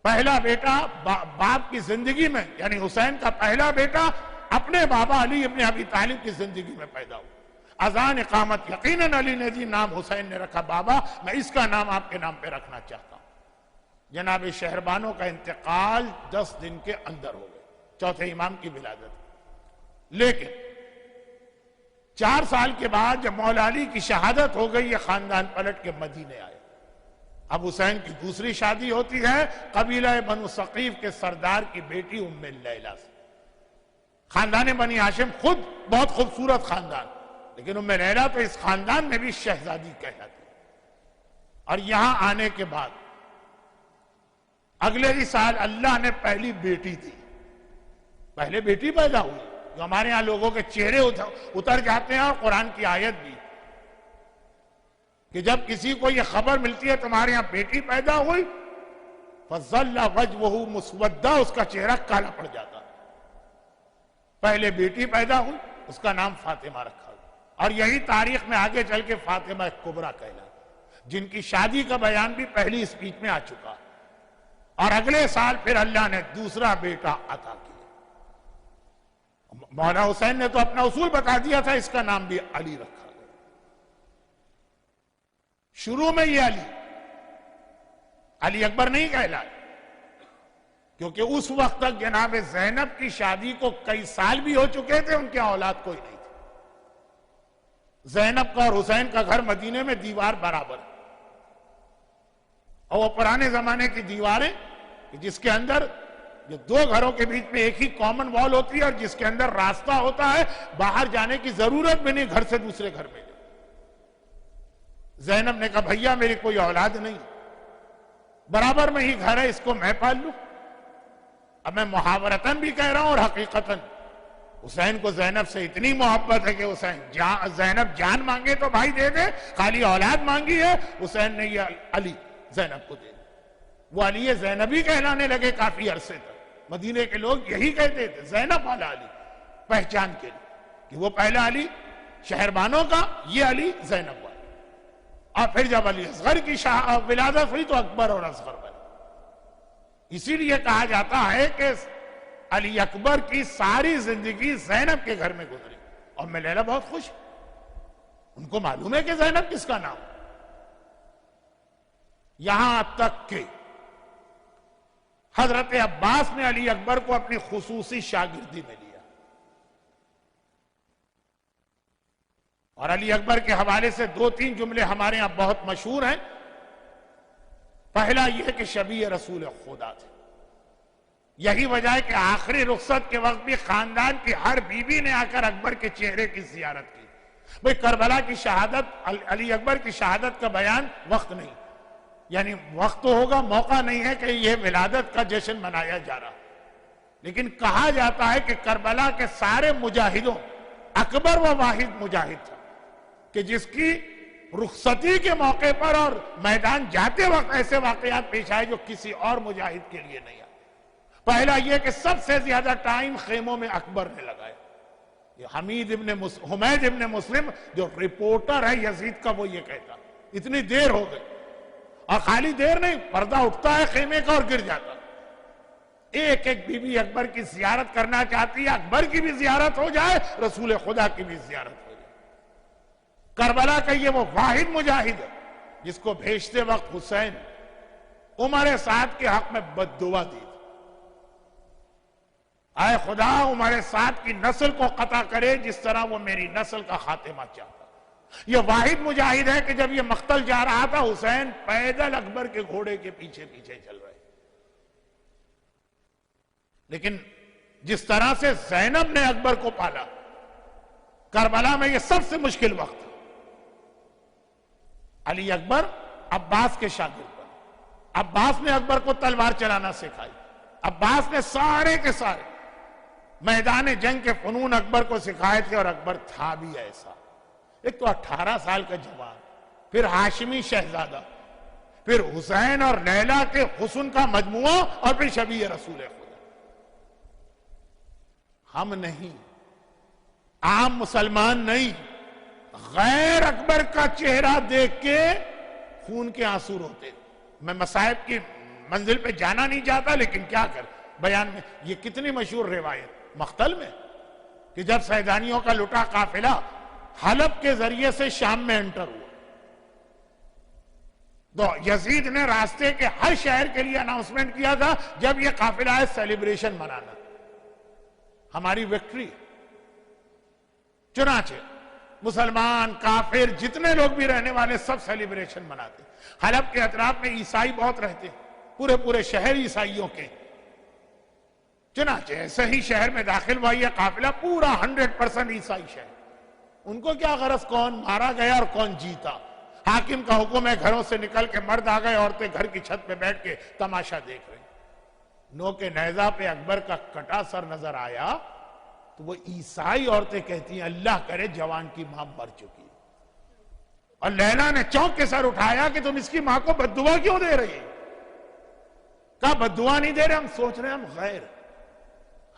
Speaker 1: پہلا بیٹا باپ کی زندگی میں, یعنی حسین کا پہلا بیٹا اپنے بابا علی ابن ابی طالب کی زندگی میں پیدا ہوا. اذان اقامت یقیناً علی نے دی, نام حسین نے رکھا. بابا میں اس کا نام آپ کے نام پہ رکھنا چاہتا ہوں. جناب شہربانو کا انتقال 10 دن کے اندر ہو گئے, چوتھے امام کی ولادت. لیکن 4 سال کے بعد جب مولا علی کی شہادت ہو گئی, یہ خاندان پلٹ کے مدینے آئے. اب حسین کی دوسری شادی ہوتی ہے قبیلہ بنو ثقیف کے سردار کی بیٹی ام لیلہ سے. خاندان بنی ہاشم خود بہت خوبصورت خاندان, لیکن ام لیلہ تو اس خاندان میں بھی شہزادی کہلاتی. اور یہاں آنے کے بعد اگلے ہی سال اللہ نے پہلی بیٹی دی. پہلے بیٹی پیدا ہوئی, جو ہمارے ہاں لوگوں کے چہرے اتر جاتے ہیں. اور قرآن کی آیت بھی کہ جب کسی کو یہ خبر ملتی ہے تمہارے ہاں بیٹی پیدا ہوئی, فَظَلَّ وَجْوَهُ مُسْوَدًّا, اس کا چہرہ کالا پڑ جاتا. پہلے بیٹی پیدا ہوئی, اس کا نام فاطمہ رکھا گیا. اور یہی تاریخ میں آگے چل کے فاطمہ کبریٰ کہلائی, جن کی شادی کا بیان بھی پہلی اسپیچ میں آ چکا. اور اگلے سال پھر اللہ نے دوسرا بیٹا عطا کیا. مولا حسین نے تو اپنا اصول بتا دیا تھا, اس کا نام بھی علی رکھا گیا. شروع میں یہ علی اکبر نہیں کہلائے, کیونکہ اس وقت تک جناب زینب کی شادی کو کئی سال بھی ہو چکے تھے, ان کے اولاد کوئی نہیں تھی. زینب کا اور حسین کا گھر مدینے میں دیوار برابر ہے, اور وہ پرانے زمانے کی دیواریں جس کے اندر جو 2 گھروں کے بیچ میں ایک ہی کامن وال ہوتی ہے, اور جس کے اندر راستہ ہوتا ہے, باہر جانے کی ضرورت بھی نہیں گھر سے دوسرے گھر میں. زینب نے کہا بھیا میری کوئی اولاد نہیں, برابر میں ہی گھر ہے, اس کو میں پال لوں. اب میں محاورتاً بھی کہہ رہا ہوں اور حقیقتاً حسین کو زینب سے اتنی محبت ہے کہ حسین زینب جان مانگے تو بھائی دے دے, خالی اولاد مانگی ہے حسین نے یہ علی زینب کو دے دی. وہ علی زینبی کہلانے لگے کافی عرصے تک. مدینے کے لوگ یہی کہتے تھے زینب والا علی, پہچان کے لیے کہ وہ پہلا علی شہربانوں کا, یہ علی زینب والا. اور پھر جب علی اصغر کی ولادت ہوئی تو اکبر اور اصغر بنے. اسی لیے کہا جاتا ہے کہ علی اکبر کی ساری زندگی زینب کے گھر میں گزری. اور ام لیلہ بہت خوش, ان کو معلوم ہے کہ زینب کس کا نام. یہاں تک کہ حضرت عباس نے علی اکبر کو اپنی خصوصی شاگردی میں لیا. اور علی اکبر کے حوالے سے 2-3 جملے ہمارے ہاں بہت مشہور ہیں. پہلا یہ کہ شبیہ رسول خدا تھے. یہی وجہ ہے کہ آخری رخصت کے وقت بھی خاندان کی ہر بیوی نے آ کر اکبر کے چہرے کی زیارت کی. بھئی کربلا کی شہادت, علی اکبر کی شہادت کا بیان وقت نہیں, یعنی وقت تو ہوگا, موقع نہیں ہے کہ یہ ولادت کا جشن منایا جا رہا. لیکن کہا جاتا ہے کہ کربلا کے سارے مجاہدوں اکبر وہ واحد مجاہد تھا کہ جس کی رخصتی کے موقع پر اور میدان جاتے وقت ایسے واقعات پیش آئے جو کسی اور مجاہد کے لیے نہیں آئے۔ پہلا یہ کہ سب سے زیادہ ٹائم خیموں میں اکبر نے لگایا۔ یہ حمید ابن مسلم جو رپورٹر ہے یزید کا، وہ یہ کہتا اتنی دیر ہو گئی، اور خالی دیر نہیں، پردہ اٹھتا ہے خیمے کا اور گر جاتا۔ ایک ایک بی بی اکبر کی زیارت کرنا چاہتی ہے، اکبر کی بھی زیارت ہو جائے، رسول خدا کی بھی زیارت ہو جائے۔ کربلا کا یہ وہ واحد مجاہد ہے جس کو بھیجتے وقت حسین عمر سعد کے حق میں بد دعا دی، اے خدا عمر سعد کی نسل کو قطع کرے جس طرح وہ میری نسل کا خاتمہ چاہتا۔ یہ واحد مجاہد ہے کہ جب یہ مقتل جا رہا تھا، حسین پیدل اکبر کے گھوڑے کے پیچھے پیچھے چل رہے۔ لیکن جس طرح سے زینب نے اکبر کو پالا، کربلا میں یہ سب سے مشکل وقت تھا۔ علی اکبر عباس کے شاگرد بنے، عباس نے اکبر کو تلوار چلانا سکھائی، عباس نے سارے کے سارے میدان جنگ کے فنون اکبر کو سکھائے تھے، اور اکبر تھا بھی ایسا۔ ایک تو 18 سال کا جوان، پھر ہاشمی شہزادہ، پھر حسین اور لیلا کے حسن کا مجموعہ، اور پھر شبیہ رسول خدا۔ ہم نہیں، عام مسلمان نہیں، غیر اکبر کا چہرہ دیکھ کے خون کے آنسو روتے۔ میں مصائب کی منزل پہ جانا نہیں چاہتا، لیکن کیا کر بیان میں یہ کتنی مشہور روایت مقتل میں کہ جب سیدانیوں کا لٹا قافلہ حلب کے ذریعے سے شام میں انٹر ہوا، تو یزید نے راستے کے ہر شہر کے لیے اناؤنسمنٹ کیا تھا جب یہ قافلہ ہے سیلیبریشن منانا، ہماری وکٹری۔ چنانچہ مسلمان کافر جتنے لوگ بھی رہنے والے سب سیلیبریشن مناتے۔ حلب کے اطراف میں عیسائی بہت رہتے، پورے شہر عیسائیوں کے۔ چنانچہ ایسے ہی شہر میں داخل ہوا یہ قافلہ، پورا 100% عیسائی شہر۔ ان کو کیا غرض کون مارا گیا اور کون جیتا، حاکم کا حکم ہے گھروں سے نکل کے مرد آ گئے، عورتیں گھر کی چھت پہ بیٹھ کے تماشا دیکھ رہے۔ نو کے نیزہ پہ اکبر کا کٹا سر نظر آیا تو وہ عیسائی عورتیں کہتی ہیں اللہ کرے جوان کی ماں مر چکی۔ اور لیلا نے چونک کے سر اٹھایا کہ تم اس کی ماں کو بد دعا کیوں دے رہی؟ کہا بد دعا نہیں دے رہے، ہم سوچ رہے ہیں ہم غیر،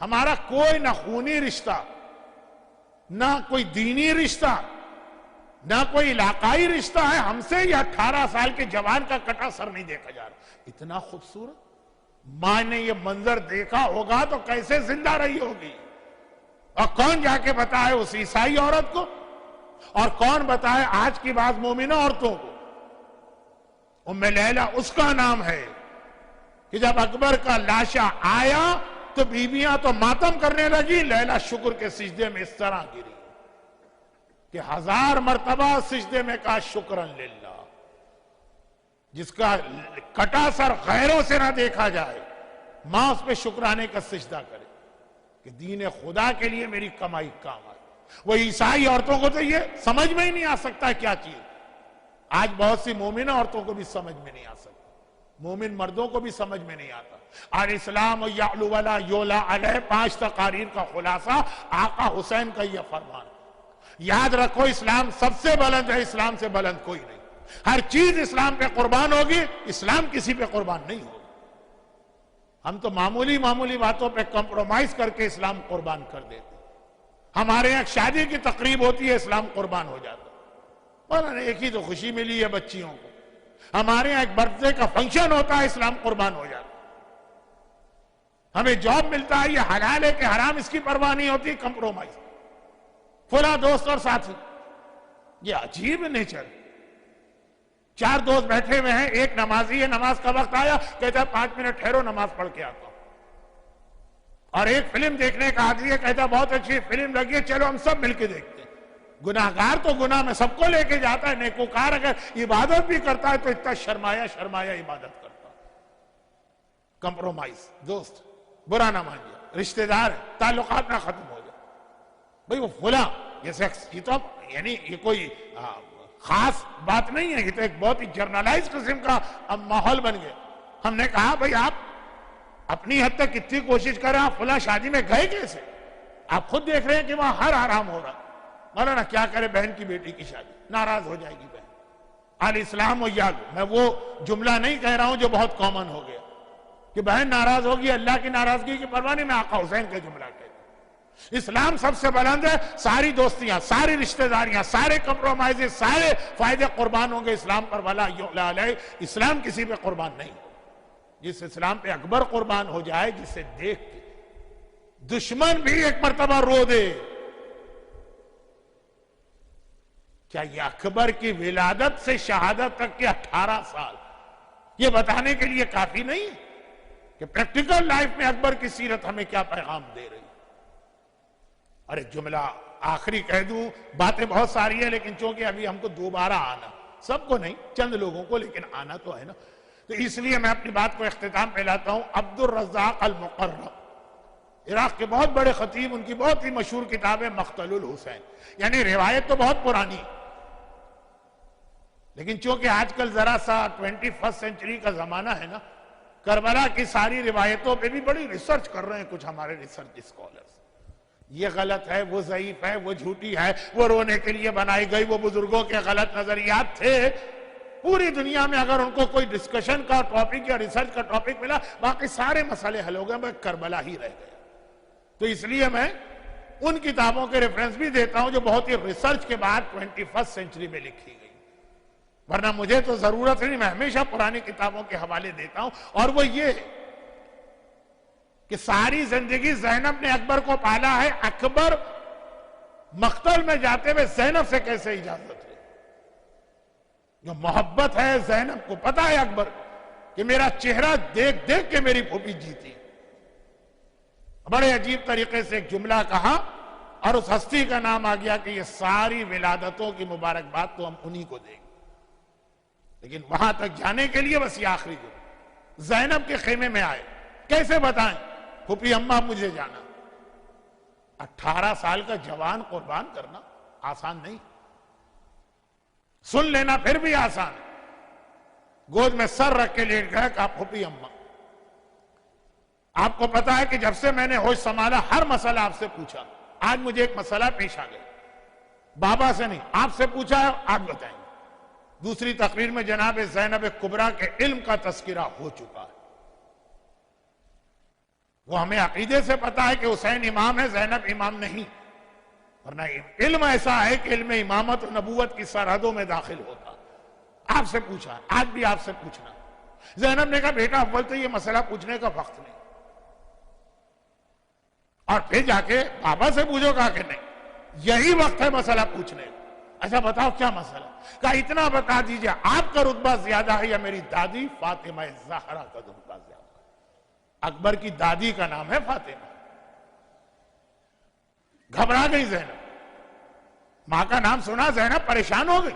Speaker 1: ہمارا کوئی نہ خونی رشتہ، نہ کوئی دینی رشتہ، نہ کوئی علاقائی رشتہ ہے، ہم سے یہ 18 سال کے جوان کا کٹا سر نہیں دیکھا جا رہا۔ اتنا خوبصورت ماں نے یہ منظر دیکھا ہوگا تو کیسے زندہ رہی ہوگی، اور کون جا کے بتائے اس عیسائی عورت کو، اور کون بتائے آج کی بعض مومنہ عورتوں کو۔ ام لیلا اس کا نام ہے کہ جب اکبر کا لاشا آیا تو بیویاں تو ماتم کرنے لگی، لیلا شکر کے سجدے میں اس طرح گری کہ 1000 مرتبہ سجدے میں کہا شکرن للہ۔ جس کا کٹا سر غیروں سے نہ دیکھا جائے، ماں اس پہ شکرانے کا سجدہ کرے کہ دین خدا کے لیے میری کمائی کام آئے۔ وہ عیسائی عورتوں کو تو یہ سمجھ میں ہی نہیں آ سکتا کیا چیز، آج بہت سی مومنہ عورتوں کو بھی سمجھ میں نہیں آ سکتا، مومن مردوں کو بھی سمجھ میں نہیں آتا۔ اور اسلام یعلو ولا یولا علیہ 5 تقاریر کا خلاصہ آقا حسین کا یہ فرمان۔ یاد رکھو اسلام سب سے بلند ہے، اسلام سے بلند کوئی نہیں۔ ہر چیز اسلام پہ قربان ہوگی، اسلام کسی پہ قربان نہیں ہوگی۔ ہم تو معمولی باتوں پہ کمپرومائز کر کے اسلام قربان کر دیتے۔ ہمارے یہاں شادی کی تقریب ہوتی ہے، اسلام قربان ہو جاتا، اور ایک ہی تو خوشی ملی ہے بچیوں کو۔ ہمارے یہاں ایک برتھ ڈے کا فنکشن ہوتا ہے، اسلام قربان ہو جاتا۔ ہمیں جاب ملتا ہے، یہ حلال ہے کہ حرام اس کی پرواہ نہیں ہوتی، کمپرومائز۔ فلاں دوست اور ساتھی، یہ عجیب نیچر۔ 4 دوست بیٹھے ہوئے ہیں، ایک نمازی ہے، نماز کا وقت آیا کہتا ہے 5 منٹ ٹھہرو نماز پڑھ کے آتا ہوں۔ اور ایک فلم دیکھنے کا عادی ہے، کہتا ہے بہت اچھی فلم لگی ہے، چلو ہم سب مل کے دیکھتے ہیں۔ گناہگار تو گناہ میں سب کو لے کے جاتا ہے، نیکوکار اگر عبادت بھی کرتا ہے تو اتنا شرمایا عبادت کرتا ہے۔ کمپرومائز، دوست برا نہ مان جائے، رشتہ دار تعلقات نہ ختم ہو جائے، بھئی وہ فلاں یہ شخص، یہ تو یعنی یہ کوئی خاص بات نہیں ہے، یہ تو ایک بہت ہی جرنلائز قسم کا اب ماحول بن گیا۔ ہم نے کہا بھئی آپ اپنی حد تک اتنی کوشش کریں، آپ فلاں شادی میں گئے کیسے؟ آپ خود دیکھ رہے ہیں کہ وہاں ہر آرام ہو رہا۔ مولانا کیا کرے، بہن کی بیٹی کی شادی، ناراض ہو جائے گی بہن، الاسلام یعلو، میں وہ جملہ نہیں کہہ رہا ہوں جو بہت کامن ہو گیا کہ بہن ناراض ہوگی، اللہ کی ناراضگی کی پرواہ نہیں، میں آقا حسین کا جملہ کہتا ہوں۔ اسلام سب سے بلند ہے، ساری دوستیاں، ساری رشتہ داریاں، سارے کمپرومائزز، سارے فائدے قربان ہوں گے اسلام پر، ولا یعلا علیہ، اسلام کسی پہ قربان نہیں ہو۔ جس اسلام پہ اکبر قربان ہو جائے، جسے دیکھ کے دشمن بھی ایک مرتبہ رو دے، کیا یہ اکبر کی ولادت سے شہادت تک کے 18 سال یہ بتانے کے لیے کافی نہیں کہ پریکٹیکل لائف میں اکبر کی سیرت ہمیں کیا پیغام دے رہی؟ اور ایک جملہ آخری کہہ دوں، باتیں بہت ساری ہیں لیکن چونکہ ابھی ہم کو دوبارہ آنا، سب کو نہیں، چند لوگوں کو، لیکن آنا تو ہے نا، تو اس لیے میں اپنی بات کو اختتام پہ لاتا ہوں۔ عبد الرزاق المقرب، عراق کے بہت بڑے خطیب، ان کی بہت ہی مشہور کتاب ہے مقتل الحسین، یعنی روایت تو بہت پرانی ہے، لیکن چونکہ آج کل ذرا سا 21 سینچری کا زمانہ ہے نا، کربلا کی ساری روایتوں پہ بھی بڑی ریسرچ کر رہے ہیں کچھ ہمارے ریسرچ اسکالرز، یہ غلط ہے، وہ ضعیف ہے، وہ جھوٹی ہے، وہ رونے کے لیے بنائی گئی، وہ بزرگوں کے غلط نظریات تھے۔ پوری دنیا میں اگر ان کو کوئی ڈسکشن کا ٹاپک یا ریسرچ کا ٹاپک ملا، باقی سارے مسئلے حل ہو گئے، میں کربلا ہی رہ گیا۔ تو اس لیے میں ان کتابوں کے ریفرنس بھی دیتا ہوں جو بہت ہی ریسرچ کے بعد 21 سینچری میں لکھی گئی، ورنہ مجھے تو ضرورت نہیں، میں ہمیشہ پرانی کتابوں کے حوالے دیتا ہوں۔ اور وہ یہ کہ ساری زندگی زینب نے اکبر کو پالا ہے، اکبر مقتل میں جاتے ہوئے زینب سے کیسے اجازت لے؟ جو محبت ہے زینب کو پتا ہے اکبر کہ میرا چہرہ دیکھ دیکھ کے میری پھوپھی جیتی، بڑے عجیب طریقے سے ایک جملہ کہا اور اس ہستی کا نام آ گیا کہ یہ ساری ولادتوں کی مبارکباد تو ہم انہی کو دیں گے، لیکن وہاں تک جانے کے لیے بس یہ آخری جو زینب کے خیمے میں آئے، کیسے بتائیں پھوپھی اماں مجھے جانا؟ 18 سال کا جوان قربان کرنا آسان نہیں، سن لینا پھر بھی آسان ہے۔ گود میں سر رکھ کے لیٹ گیا کہ پھوپھی اماں، آپ کو پتا ہے کہ جب سے میں نے ہوش سنبھالا ہر مسئلہ آپ سے پوچھا، آج مجھے ایک مسئلہ پیش آ گیا، بابا سے نہیں آپ سے پوچھا ہے، آپ بتائیں گے۔ دوسری تقریر میں جناب زینب کبریٰ کے علم کا تذکرہ ہو چکا ہے، وہ ہمیں عقیدے سے پتا ہے کہ حسین امام ہے، زینب امام نہیں، ورنہ علم ایسا ہے کہ علم امامت و نبوت کی سرحدوں میں داخل ہوتا۔ آپ سے پوچھا، آج بھی آپ سے پوچھنا۔ زینب نے کہا بیٹا اول تو یہ مسئلہ پوچھنے کا وقت نہیں، اور پھر جا کے بابا سے پوچھو، کہا کہ نہیں یہی وقت ہے مسئلہ پوچھنے کا۔ اچھا بتاؤ کیا مسئلہ؟ کہا اتنا بتا دیجئے، آپ کا رتبہ زیادہ ہے یا میری دادی فاطمہ زہرا کا رتبہ زیادہ ہے؟ اکبر کی دادی کا نام ہے فاطمہ۔ گھبرا گئی زینب، ماں کا نام سنا زینب پریشان ہو گئی،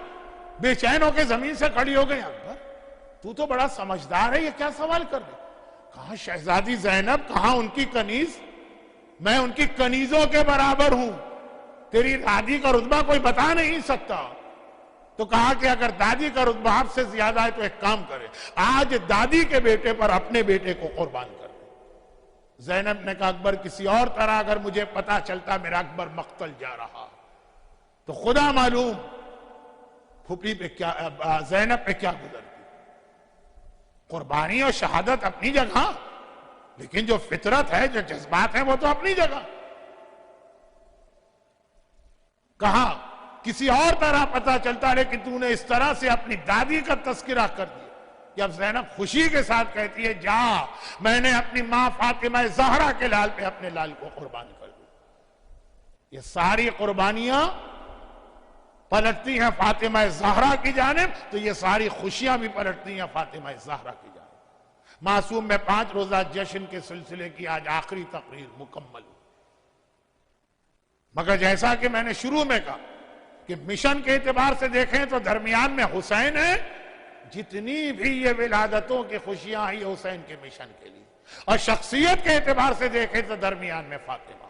Speaker 1: بے چین ہو کے زمین سے کھڑی ہو گئی۔ اکبر تو بڑا سمجھدار ہے، یہ کیا سوال کر رہے؟ کہاں شہزادی زینب، کہاں ان کی کنیز، میں ان کی کنیزوں کے برابر ہوں، تیری دادی کا رتبہ کوئی بتا نہیں سکتا۔ تو کہا کہ اگر دادی کا رتبہ آپ سے زیادہ ہے تو ایک کام کرے، آج دادی کے بیٹے پر اپنے بیٹے کو قربان کر دے۔ زینب نے کہا اکبر کسی اور طرح اگر مجھے پتا چلتا میرا اکبر مقتل جا رہا تو خدا معلوم پھوپھی پہ کیا، زینب پہ کیا گزرتی۔ قربانی اور شہادت اپنی جگہ، لیکن جو فطرت ہے، جو جذبات ہیں، وہ تو اپنی جگہ۔ کہا کسی اور طرح پتا چلتا لیکن تو نے اس طرح سے اپنی دادی کا تذکرہ کر دیا کہ اب زینب خوشی کے ساتھ کہتی ہے جا، میں نے اپنی ماں فاطمہ زہرا کے لال پہ اپنے لال کو قربان کر دیا۔ یہ ساری قربانیاں پلٹتی ہیں فاطمہ زہرا کی جانب، تو یہ ساری خوشیاں بھی پلٹتی ہیں فاطمہ زہرا کی جانب۔ معصوم میں 5 روزہ جشن کے سلسلے کی آج آخری تقریر مکمل ہوئی، مگر جیسا کہ میں نے شروع میں کہا کہ مشن کے اعتبار سے دیکھیں تو درمیان میں حسین ہے، جتنی بھی یہ ولادتوں کی خوشیاں ہیں یہ حسین کے مشن کے لیے، اور شخصیت کے اعتبار سے دیکھیں تو درمیان میں فاطمہ۔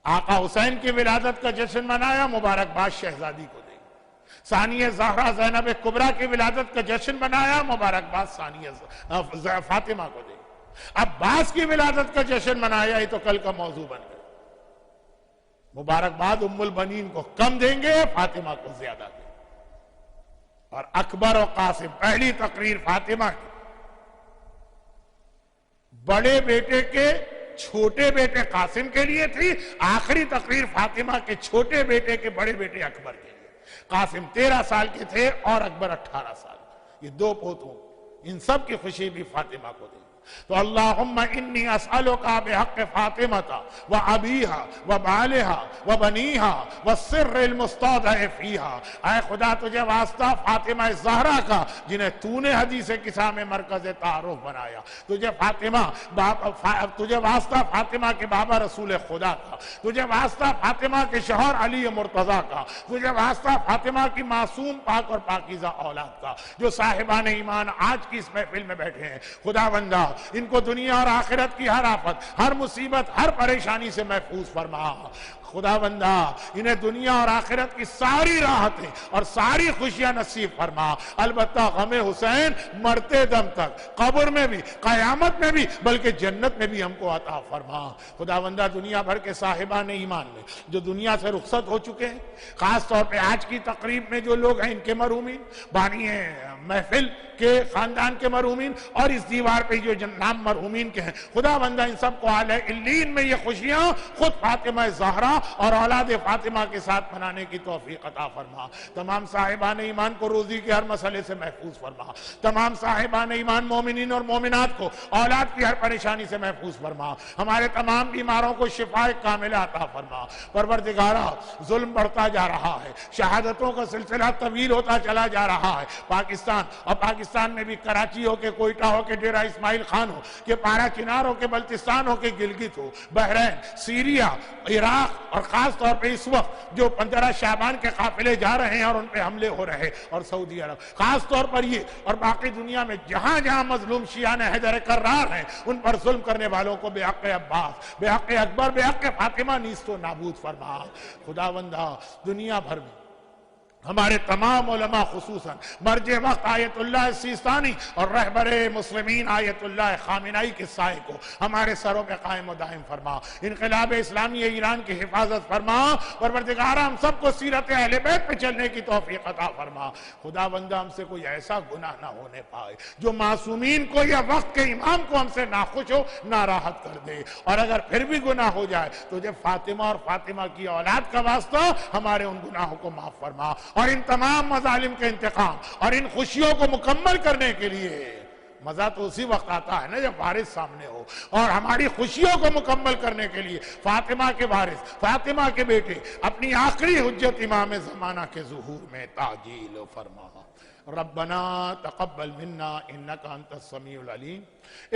Speaker 1: آقا حسین کی ولادت کا جشن منایا، مبارکباد شہزادی کو دیں۔ ثانیہ زہرا زینب کبریٰ کی ولادت کا جشن منایا، مبارکباد ثانیہ فاطمہ کو دیں۔ عباس کی ولادت کا جشن منایا، یہ تو کل کا موضوع بن گیا۔ مبارکباد ام البنین کو کم دیں گے، فاطمہ کو زیادہ دیں گے۔ اور اکبر و قاسم، پہلی تقریر فاطمہ کی، بڑے بیٹے کے چھوٹے بیٹے قاسم کے لیے تھی، آخری تقریر فاطمہ کے چھوٹے بیٹے کے بڑے بیٹے اکبر کے لیے۔ قاسم 13 سال کے تھے اور اکبر 18 سال، یہ 2 پوتوں، ان سب کی خوشی بھی فاطمہ کو دی۔ تو اللہم انی اسألوکا بحق فاطمہ و ابیہا و بالہا و بنیہا و سر المستودع فیہا، اے خدا تجھے واسطہ فاطمہ زہرا کا جنہیں تو نے حدیث قصہ میں مرکز تعارف بنایا، تجھے واسطہ فاطمہ کے بابا رسول خدا کا، تجھے واسطہ فاطمہ کے شوہر علی مرتضیٰ کا، تجھے واسطہ فاطمہ کی معصوم پاک اور پاکیزہ اولاد کا، جو صاحبان ایمان آج کی اس محفل میں بیٹھے ہیں۔ خدا بندہ ان کو دنیا اور آخرت کی ہر آفت، ہر مصیبت، ہر پریشانی سے محفوظ فرما۔ خدا بندہ انہیں دنیا اور آخرت کی ساری راحتیں اور ساری خوشیاں نصیب فرما، البتہ غم حسین مرتے دم تک، قبر میں بھی، قیامت میں بھی، بلکہ جنت میں بھی ہم کو عطا فرما۔ خدا بندہ دنیا بھر کے صاحبان ایمان میں جو دنیا سے رخصت ہو چکے ہیں، خاص طور پہ آج کی تقریب میں جو لوگ ہیں، ان کے مرحومین، بانی محفل کے خاندان کے مرحومین، اور اس دیوار پہ جو نام مرحومین کے ہیں، خدا بندہ ان سب کو اعلی علیین میں یہ خوشیاں خود فاطمہ زہرا اور اولاد فاطمہ کے ساتھ منانے کی توفیق عطا فرما۔ تمام صاحبان ایمان کو روزی کے ہر مسئلے سے محفوظ فرما، تمام صاحبان ایمان مومنین اور مومنات کو اولاد کی ہر پریشانی سے محفوظ فرما، ہمارے تمام بیماروں کو شفاء کاملہ عطا فرما۔ پروردگارا ظلم بڑھتا جا رہا ہے، شہادتوں کا سلسلہ طویل ہوتا چلا جا رہا ہے، پاکستان میں بھی کراچی ہو کے کوئٹہ ہو کے ڈیرہ اسماعیل خان ہو کہ پارا چنار ہو کے بلتستان ہو کے گلگت ہو، بحرین، سیریا، عراق، اور خاص طور پہ اس وقت جو 15 شعبان کے قافلے جا رہے ہیں اور ان پہ حملے ہو رہے، اور سعودی عرب، خاص طور پر یہ اور باقی دنیا میں جہاں جہاں مظلوم شیعان حیدر کرار ہیں، ان پر ظلم کرنے والوں کو بے حق عباس، بے حق اکبر، بے حق فاطمہ نیست و نابود فرما۔ خدا بندہ دنیا بھر میں ہمارے تمام علماء خصوصاً مرج وقت آیت اللہ سیستانی اور رہبر مسلمین آیت اللہ خامنائی کے سائے کو ہمارے سروں پہ قائم و دائم فرما، انقلاب اسلامی ایران کی حفاظت فرما، پروردگار ہم سب کو سیرت اہل بیت پہ چلنے کی توفیق عطا فرما۔ خدا بندہ ہم سے کوئی ایسا گناہ نہ ہونے پائے جو معصومین کو یا وقت کے امام کو ہم سے ناخوش ہو، ناراحت کر دے، اور اگر پھر بھی گناہ ہو جائے تو جب فاطمہ اور فاطمہ کی اولاد کا واسطہ ہمارے ان گناہوں کو معاف فرما، اور ان تمام مظالم کے انتقام اور ان خوشیوں کو مکمل کرنے کے لیے مزہ تو اسی وقت آتا ہے نا جب وارث سامنے ہو، اور ہماری خوشیوں کو مکمل کرنے کے لیے فاطمہ کے وارث، فاطمہ کے بیٹے، اپنی آخری حجت امام زمانہ کے ظہور میں تعجیل فرما۔ ربنا تقبل منا انک انت السمیع العلیم۔